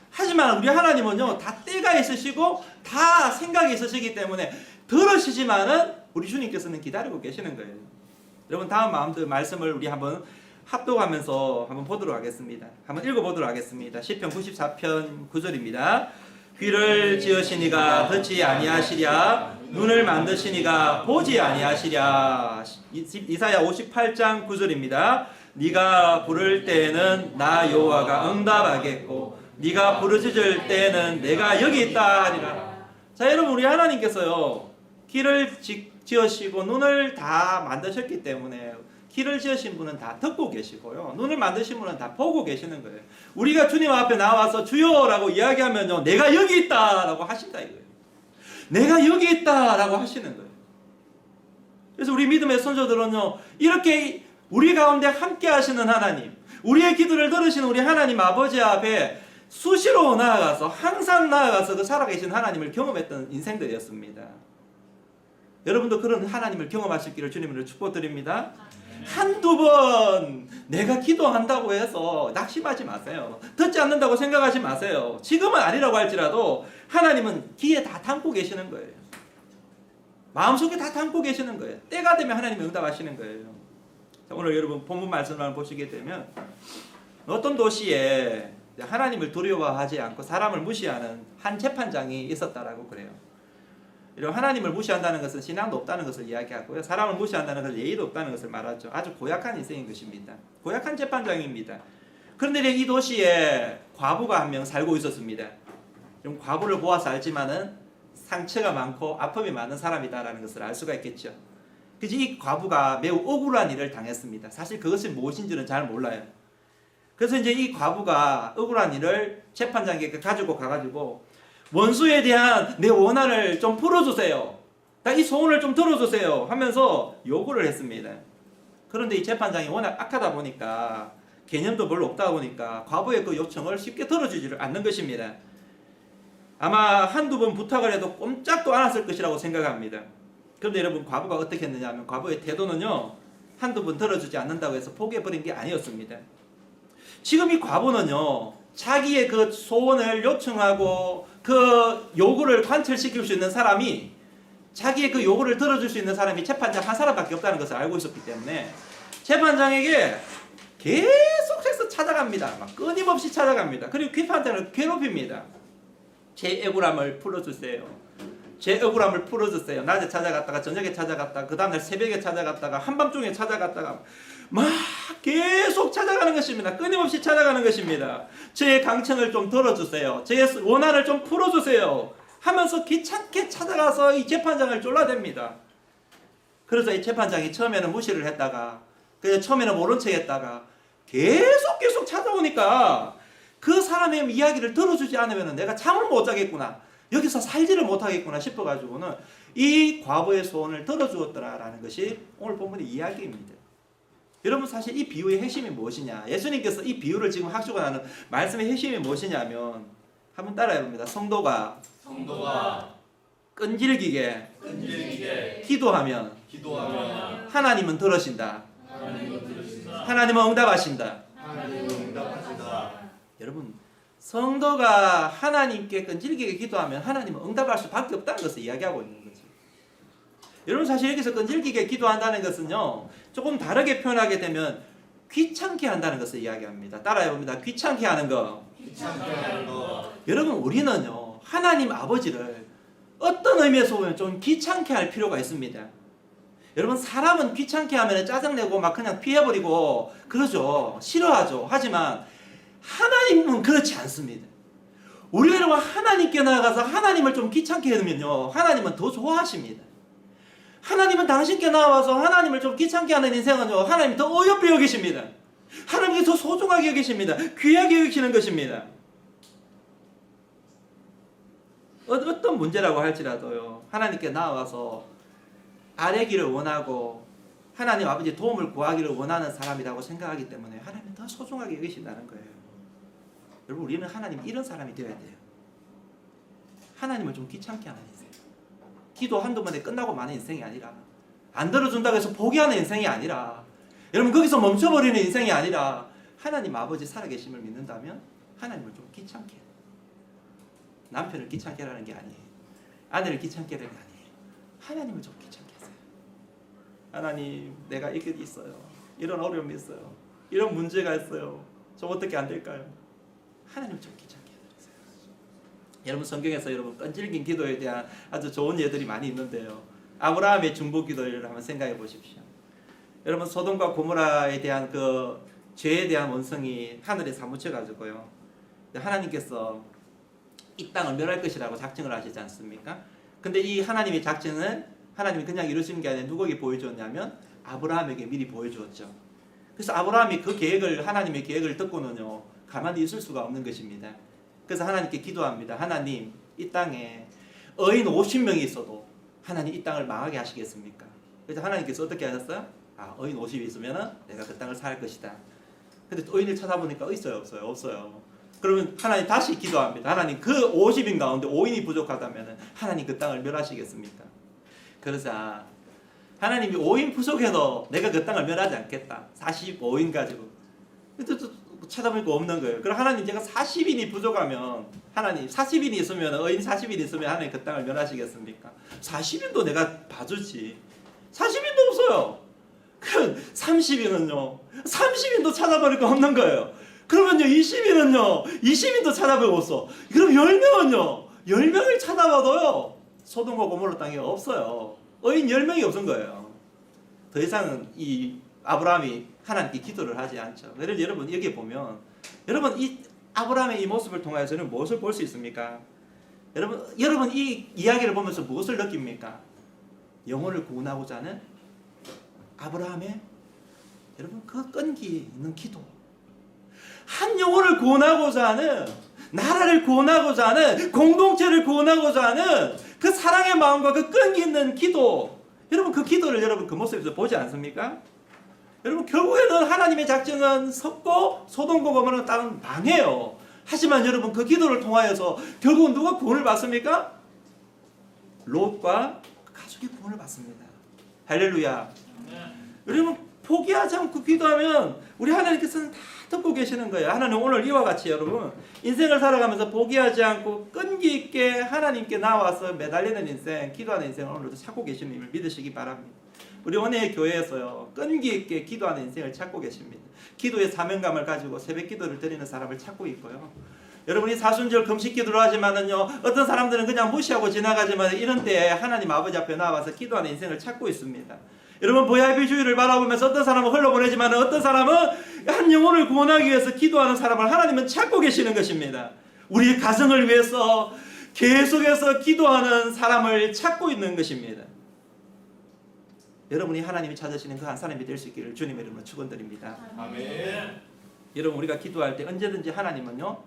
C: 하지만 우리 하나님은요 다 때가 있으시고 다 생각이 있으시기 때문에 들으시지만은 우리 주님께서는 기다리고 계시는 거예요. 여러분 다음 말씀을 우리 한번 합독하면서 한번 보도록 하겠습니다. 한번 읽어보도록 하겠습니다. 시편 94편 9절입니다. 귀를 지으시니가 듣지 아니하시랴, 눈을 만드시니가 보지 아니하시랴. 이사야 58장 9절입니다. 네가 부를 때에는 나 여호와가 응답하겠고 네가 부르짖을 때에는 내가 여기 있다 하리라. 자 여러분 우리 하나님께서요 귀를 지으시고 눈을 다 만드셨기 때문에 귀를 지으신 분은 다 듣고 계시고요, 눈을 만드신 분은 다 보고 계시는 거예요. 우리가 주님 앞에 나와서 주여라고 이야기하면요 내가 여기 있다라고 하신다 이거예요. 내가 여기 있다라고 하시는 거예요. 그래서 우리 믿음의 선조들은요 이렇게 우리 가운데 함께 하시는 하나님, 우리의 기도를 들으시는 우리 하나님 아버지 앞에 수시로 나아가서 항상 나아가서 그 살아계신 하나님을 경험했던 인생들이었습니다. 여러분도 그런 하나님을 경험하시기를 주님으로 축복드립니다. 한두 번 내가 기도한다고 해서 낙심하지 마세요. 듣지 않는다고 생각하지 마세요. 지금은 아니라고 할지라도 하나님은 귀에 다 담고 계시는 거예요. 마음속에 다 담고 계시는 거예요. 때가 되면 하나님이 응답하시는 거예요. 자, 오늘 여러분 본문 말씀을 보시게 되면 어떤 도시에 하나님을 두려워하지 않고 사람을 무시하는 한 재판장이 있었다라고 그래요. 이런 하나님을 무시한다는 것은 신앙도 없다는 것을 이야기하고요, 사람을 무시한다는 것은 예의도 없다는 것을 말하죠. 아주 고약한 인생인 것입니다. 고약한 재판장입니다. 그런데 이 도시에 과부가 한 명 살고 있었습니다. 좀 과부를 보아서 알지만은 상처가 많고 아픔이 많은 사람이다라는 것을 알 수가 있겠죠. 그래서 이 과부가 매우 억울한 일을 당했습니다. 사실 그것이 무엇인지는 잘 몰라요. 그래서 이제 이 과부가 억울한 일을 재판장에게 가지고 가가지고 원수에 대한 내 원한을 좀 풀어주세요. 이 소원을 좀 들어주세요 하면서 요구를 했습니다. 그런데 이 재판장이 워낙 악하다 보니까 개념도 별로 없다 보니까 과부의 그 요청을 쉽게 들어주지를 않는 것입니다. 아마 한두 번 부탁을 해도 꼼짝도 않았을 것이라고 생각합니다. 그런데 여러분, 과부가 어떻게 했느냐 하면 과부의 태도는요, 한두 번 들어주지 않는다고 해서 포기해버린 게 아니었습니다. 지금 이 과부는요, 자기의 그 소원을 요청하고 그 요구를 관철시킬 수 있는 사람이, 자기의 그 요구를 들어줄 수 있는 사람이 재판장 한 사람밖에 없다는 것을 알고 있었기 때문에 재판장에게 계속해서 찾아갑니다. 막 끊임없이 찾아갑니다. 그리고 재판장을 괴롭힙니다. 제 억울함을 풀어주세요. 제 억울함을 풀어주세요. 낮에 찾아갔다가 저녁에 찾아갔다가 그 다음날 새벽에 찾아갔다가 한밤중에 찾아갔다가 막 계속 찾아가는 것입니다. 끊임없이 찾아가는 것입니다. 제 강청을 좀 들어주세요. 제 원한을 좀 풀어주세요 하면서 귀찮게 찾아가서 이 재판장을 쫄라댑니다. 그래서 이 재판장이 처음에는 무시를 했다가, 그냥 처음에는 모른 척 했다가 계속 찾아오니까 그 사람의 이야기를 들어주지 않으면 내가 잠을 못 자겠구나, 여기서 살지를 못하겠구나 싶어가지고는 이 과부의 소원을 들어주었더라라는 것이 오늘 본문의 이야기입니다. 여러분, 사실 이 비유의 핵심이 무엇이냐, 예수님께서 이 비유를 지금 학주고 나는 말씀의 핵심이 무엇이냐면, 한번 따라해 봅니다. 성도가 끈질기게 기도하면 하나님은 들으신다. 하나님은 응답하신다. 여러분, 성도가 하나님께 끈질기게 기도하면 하나님은 응답할 수밖에 없다는 것을 이야기하고 있는 거죠. 여러분, 사실 여기서 끈질기게 기도한다는 것은요, 조금 다르게 표현하게 되면 귀찮게 한다는 것을 이야기합니다. 따라해 봅니다. 귀찮게 하는 거. 여러분, 우리는요, 하나님 아버지를 어떤 의미에서 보면 좀 귀찮게 할 필요가 있습니다. 여러분, 사람은 귀찮게 하면 짜증내고 막 그냥 피해버리고 그러죠. 싫어하죠. 하지만 하나님은 그렇지 않습니다. 우리가 여러분 하나님께 나아가서 하나님을 좀 귀찮게 해두면요, 하나님은 더 좋아하십니다. 하나님은 당신께 나와서 하나님을 좀 귀찮게 하는 인생은요, 하나님이 더 어여삐 여기십니다. 하나님이 더 소중하게 여기십니다. 귀하게 여기시는 것입니다. 어떤 문제라고 할지라도요, 하나님께 나와서 아뢰기를 원하고 하나님 아버지 도움을 구하기를 원하는 사람이라고 생각하기 때문에 하나님은 더 소중하게 여기신다는 거예요. 여러분, 우리는 하나님 이런 사람이 되어야 돼요. 하나님을 좀 귀찮게 하는 인생. 기도 한두 번에 끝나고 마는 인생이 아니라, 안 들어준다고 해서 포기하는 인생이 아니라, 여러분 거기서 멈춰버리는 인생이 아니라, 하나님 아버지 살아계심을 믿는다면 하나님을 좀 귀찮게 해요. 남편을 귀찮게 하라는 게 아니에요. 아내를 귀찮게 하라는 게 아니에요. 하나님을 좀 귀찮게 하세요. 하나님, 내가 이게 있어요. 이런 어려움이 있어요. 이런 문제가 있어요. 좀 어떻게 안 될까요? 하나님 좀 귀찮게 해주세요. 여러분, 성경에서 여러분 끈질긴 기도에 대한 아주 좋은 예들이 많이 있는데요, 아브라함의 중보 기도를 한번 생각해 보십시오. 여러분, 소돔과 고모라에 대한 그 죄에 대한 원성이 하늘에 사무쳐 가지고요, 하나님께서 이 땅을 멸할 것이라고 작정을 하시지 않습니까? 근데 이 하나님의 작정은 하나님이 그냥 이루시는 게 아니라 누구에게 보여줬냐면 아브라함에게 미리 보여주었죠. 그래서 아브라함이 그 계획을, 하나님의 계획을 듣고는요, 가만히 있을 수가 없는 것입니다. 그래서 하나님께 기도합니다. 하나님, 이 땅에 의인 50명이 있어도 하나님 이 땅을 망하게 하시겠습니까? 그래서 하나님께서 어떻게 하셨어요? 의인 50이 있으면 내가 그 땅을 살 것이다. 근데 의인을 찾아보니까 있어요, 없어요? 없어요. 그러면 하나님 다시 기도합니다. 하나님, 그 50인 가운데 5인이 부족하다면 하나님 그 땅을 멸하시겠습니까? 그러자 하나님이 5인 부족해도 내가 그 땅을 멸하지 않겠다. 45인 가지고. 찾아보니까 없는 거예요. 그럼 하나님, 제가 40인이 부족하면, 하나님 40인이 있으면, 의인 40인이 있으면 하나님 그 땅을 멸하시겠습니까? 40인도 내가 봐주지. 40인도 없어요. 그럼 30인은요, 30인도 찾아보니까 없는 거예요. 그러면요, 20인은요, 20인도 찾아보고 없어. 그럼 10명은요, 10명을 찾아봐도요, 소돔과 고모라 땅에 없어요. 의인 10명이 없은 거예요. 더 이상은 이 아브라함이 하나님께 기도를 하지 않죠. 그래서 여러분, 여기 보면, 여러분 이 아브라함의 이 모습을 통해서는 무엇을 볼 수 있습니까? 여러분 이 이야기를 보면서 무엇을 느낍니까? 영혼을 구원하고자 하는 아브라함의, 여러분, 그 끈기 있는 기도. 한 영혼을 구원하고자 하는, 나라를 구원하고자 하는, 공동체를 구원하고자 하는 그
E: 그 사랑의 마음과 그 끈기 있는 기도, 여러분 그 기도를 여러분 그 모습에서 보지 않습니까? 여러분 결국에는 하나님의 작정은 섰고 소돔과 고모라는 땅은 망해요. 하지만 여러분 그 기도를 통하여서 결국은 누가 구원을 받습니까? 롯과 가족이 구원을 받습니다. 할렐루야. 여러분 포기하지 않고 기도하면 우리 하나님께서는 다 듣고 계시는 거예요. 하나님 오늘 이와 같이 여러분 인생을 살아가면서 포기하지 않고 끈기 있게 하나님께 나와서 매달리는 인생, 기도하는 인생을 오늘도 찾고 계시는 힘을 믿으시기 바랍니다. 우리 은혜의 교회에서요 끈기 있게 기도하는 인생을 찾고 계십니다. 기도의 사명감을 가지고 새벽 기도를 드리는 사람을 찾고 있고요. 여러분이 사순절 금식 기도를 하지만은요 어떤 사람들은 그냥 무시하고 지나가지만 이런 때에 하나님 아버지 앞에 나와서 기도하는 인생을 찾고 있습니다. 여러분 VIP 주의를 바라보면서 어떤 사람은 흘러보내지만 어떤 사람은 한 영혼을 구원하기 위해서 기도하는 사람을 하나님은 찾고 계시는 것입니다. 우리 가정을 위해서 계속해서 기도하는 사람을 찾고 있는 것입니다. 여러분이 하나님이 찾으시는 그 한 사람이 될 수 있기를 주님의 이름으로 축원드립니다.
B: 아멘.
E: 여러분 우리가 기도할 때 언제든지 하나님은요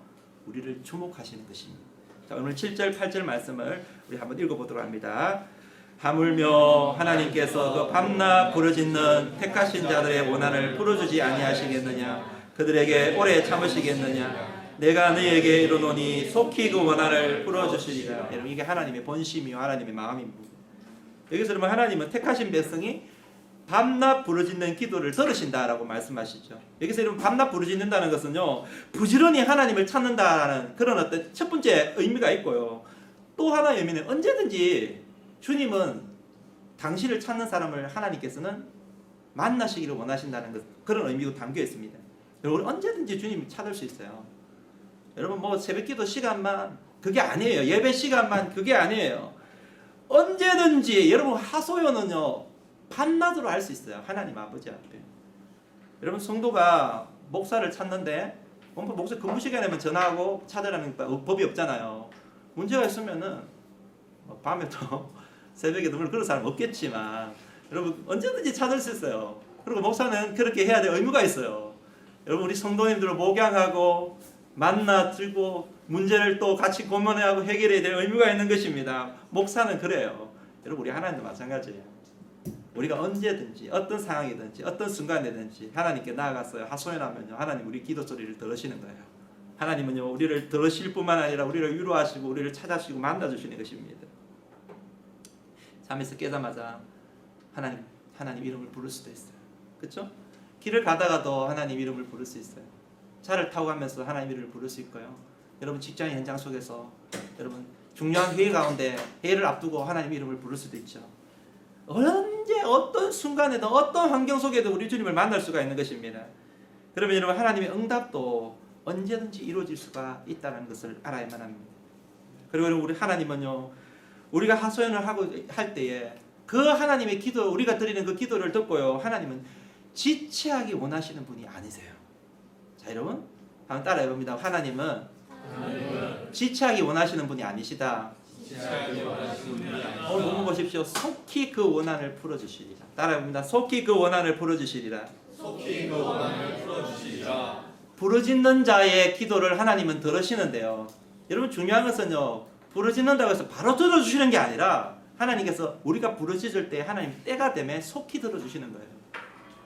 E: 우리를 주목하시는 것입니다. 자, 오늘 7절 8절 말씀을 우리 한번 읽어보도록 합니다. 하물며 하나님께서 그 밤낮 부르짖는 택하신 자들의 원한을 풀어주지 아니하시겠느냐? 그들에게 오래 참으시겠느냐? 내가 너희에게 이르노니 속히 그 원한을 풀어주시리라. 여러분 이게 하나님의 본심이요 하나님의 마음입니다. 여기서 그러면 하나님은 택하신 백성이 밤낮 부르짖는 기도를 들으신다라고 말씀하시죠. 여기서 여러분 밤낮 부르짖는다는 것은요 부지런히 하나님을 찾는다라는 그런 어떤 첫 번째 의미가 있고요. 또 하나의 의미는 언제든지 주님은 당신을 찾는 사람을 하나님께서는 만나시기를 원하신다는 것, 그런 의미가 담겨 있습니다. 여러분 언제든지 주님을 찾을 수 있어요. 여러분 뭐 새벽기도 시간만 그게 아니에요. 예배 시간만 그게 아니에요. 언제든지 여러분 하소연은요 밤낮으로 할 수 있어요. 하나님 아버지 앞에. 여러분 성도가 목사를 찾는데 목사 근무 시간에만 전화하고 찾으라는 법이 없잖아요. 문제가 있으면은 밤에도 새벽에도 물론 그런 사람 없겠지만 여러분 언제든지 찾을 수 있어요. 그리고 목사는 그렇게 해야 될 의무가 있어요. 여러분 우리 성도님들을 목양하고 만나 들고 문제를 또 같이 고민하고 해결해야 될 의무가 있는 것입니다. 목사는 그래요. 여러분 우리 하나님도 마찬가지예요. 우리가 언제든지 어떤 상황이든지 어떤 순간이든지 하나님께 나아가서 하소연하면요 하나님 우리 기도 소리를 들으시는 거예요. 하나님은요 우리를 들으실 뿐만 아니라 우리를 위로하시고 우리를 찾아주시고 만나주시는 것입니다. 잠에서 깨자마자 하나님 이름을 부를 수도 있어요. 그렇죠? 길을 가다가도 하나님 이름을 부를 수 있어요. 차를 타고 가면서 하나님 이름을 부를 수 있고요. 여러분 직장 현장 속에서 여러분 중요한 회의 가운데 회의를 앞두고 하나님 이름을 부를 수도 있죠. 언제 어떤 순간에든 어떤 환경 속에도 우리 주님을 만날 수가 있는 것입니다. 그러면 여러분 하나님의 응답도 언제든지 이루어질 수가 있다는 것을 알아야만 합니다. 그리고 우리 하나님은요 우리가 하소연을 할 때에 그 하나님의 기도 우리가 드리는 그 기도를 듣고요 하나님은 지체하기 원하시는 분이 아니세요. 자 여러분 한번 따라해 봅니다. 하나님은 지체하기 원하시는 분이 아니시다. 오늘 본문 보십시오. 속히 그 원한을 풀어주시리라. 따라해 봅니다. 속히 그 원한을 풀어주시리라.
B: 속히 그 원한을 풀어주시리라.
E: 부르짖는 자의 기도를 하나님은 들으시는데요. 여러분 중요한 것은요 부르짖는다고 해서 바로 들어주시는 게 아니라 하나님께서 우리가 부르짖을 때 하나님 때가 되면 속히 들어주시는 거예요.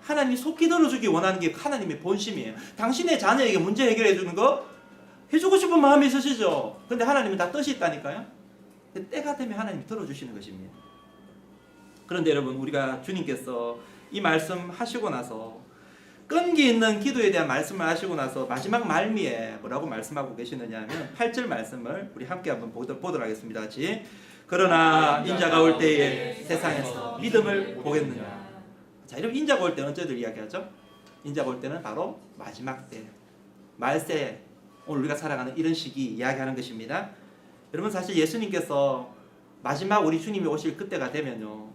E: 하나님이 속히 들어주기 원하는 게 하나님의 본심이에요. 당신의 자녀에게 문제 해결해 주는 거 해주고 싶은 마음이 있으시죠. 근데 하나님은 다 뜻이 있다니까요. 때가 되면 하나님이 들어주시는 것입니다. 그런데 여러분 우리가 주님께서 이 말씀 하시고 나서 끈기 있는 기도에 대한 말씀을 하시고 나서 마지막 말미에 뭐라고 말씀하고 계시느냐 하면 8절 말씀을 우리 함께 한번 보도록 하겠습니다. 같이. 그러나 인자가 올 때에 세상에서 믿음을 보겠느냐. 자, 이런 인자가 올 때는 언제들 이야기하죠? 인자가 올 때는 바로 마지막 때, 말세, 오늘 우리가 살아가는 이런 시기 이야기하는 것입니다. 여러분 사실 예수님께서 마지막 우리 주님이 오실 그때가 되면요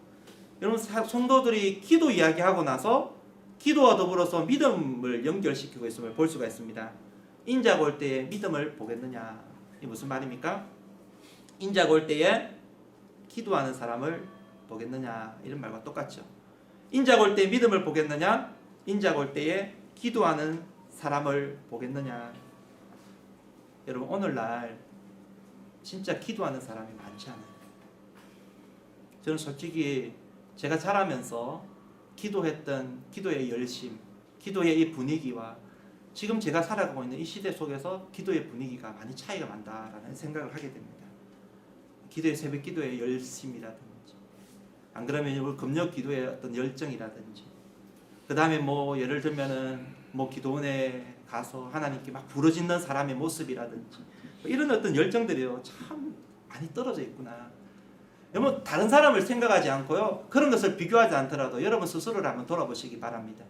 E: 여러분 성도들이 기도 이야기하고 나서 기도와 더불어서 믿음을 연결시키고 있음을 볼 수가 있습니다. 인자가 올 때에 믿음을 보겠느냐. 이게 무슨 말입니까? 인자가 올 때에 기도하는 사람을 보겠느냐. 이런 말과 똑같죠. 인자가 올 때에 믿음을 보겠느냐. 인자가 올 때에 기도하는 사람을 보겠느냐. 여러분 오늘날 진짜 기도하는 사람이 많지 않아요. 저는 솔직히 제가 자라면서 기도했던 기도의 열심, 기도의 이 분위기와 지금 제가 살아가고 있는 이 시대 속에서 기도의 분위기가 많이 차이가 많다라는 생각을 하게 됩니다. 기도의 새벽 기도의 열심이라든지, 안 그러면 우리 금요 기도의 어떤 열정이라든지, 그 다음에 뭐 예를 들면은 뭐 기도원에 가서 하나님께 막 부르짖는 사람의 모습이라든지, 이런 어떤 열정들이요 참 많이 떨어져 있구나. 여러분 다른 사람을 생각하지 않고요, 그런 것을 비교하지 않더라도 여러분 스스로를 한번 돌아보시기 바랍니다.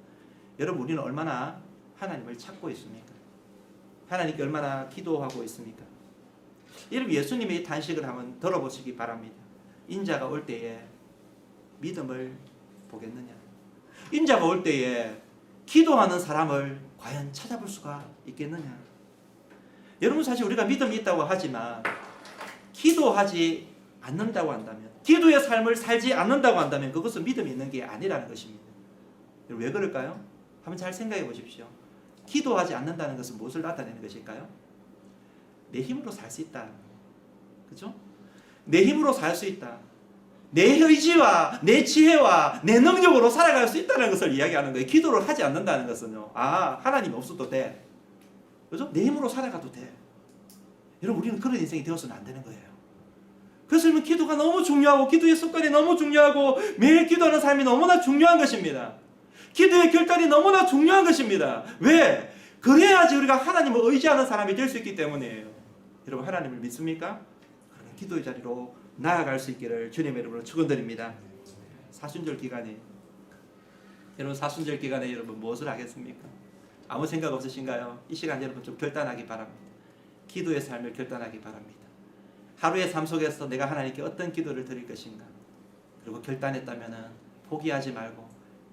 E: 여러분 우리는 얼마나 하나님을 찾고 있습니까? 하나님께 얼마나 기도하고 있습니까? 여러분 예수님의 단식을 한번 들어보시기 바랍니다. 인자가 올 때에 믿음을 보겠느냐? 인자가 올 때에 기도하는 사람을 과연 찾아볼 수가 있겠느냐? 여러분 사실 우리가 믿음이 있다고 하지만 기도하지 않는다고 한다면, 기도의 삶을 살지 않는다고 한다면 그것은 믿음이 있는 게 아니라는 것입니다. 왜 그럴까요? 한번 잘 생각해 보십시오. 기도하지 않는다는 것은 무엇을 나타내는 것일까요? 내 힘으로 살 수 있다. 그죠? 내 힘으로 살 수 있다. 내 의지와 내 지혜와 내 능력으로 살아갈 수 있다는 것을 이야기하는 거예요. 기도를 하지 않는다는 것은요, 아, 하나님 없어도 돼. 그죠? 내 힘으로 살아가도 돼. 여러분 우리는 그런 인생이 되어서는 안 되는 거예요. 그래서 기도가 너무 중요하고 기도의 습관이 너무 중요하고 매일 기도하는 삶이 너무나 중요한 것입니다. 기도의 결단이 너무나 중요한 것입니다. 왜? 그래야지 우리가 하나님을 의지하는 사람이 될 수 있기 때문이에요. 여러분 하나님을 믿습니까? 그러면 기도의 자리로 나아갈 수 있기를 주님의 이름으로 축원드립니다. 사순절 기간에 여러분 사순절 기간에 여러분 무엇을 하겠습니까? 아무 생각 없으신가요? 이 시간 여러분 좀 결단하기 바랍니다. 기도의 삶을 결단하기 바랍니다. 하루의 삶 속에서 내가 하나님께 어떤 기도를 드릴 것인가, 그리고 결단했다면 포기하지 말고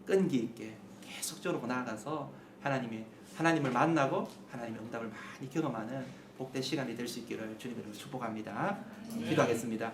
E: 끈기 있게 계속적으로 나아가서 하나님을 만나고 하나님의 응답을 많이 경험하는 복된 시간이 될 수 있기를 주님으로 축복합니다. 기도하겠습니다.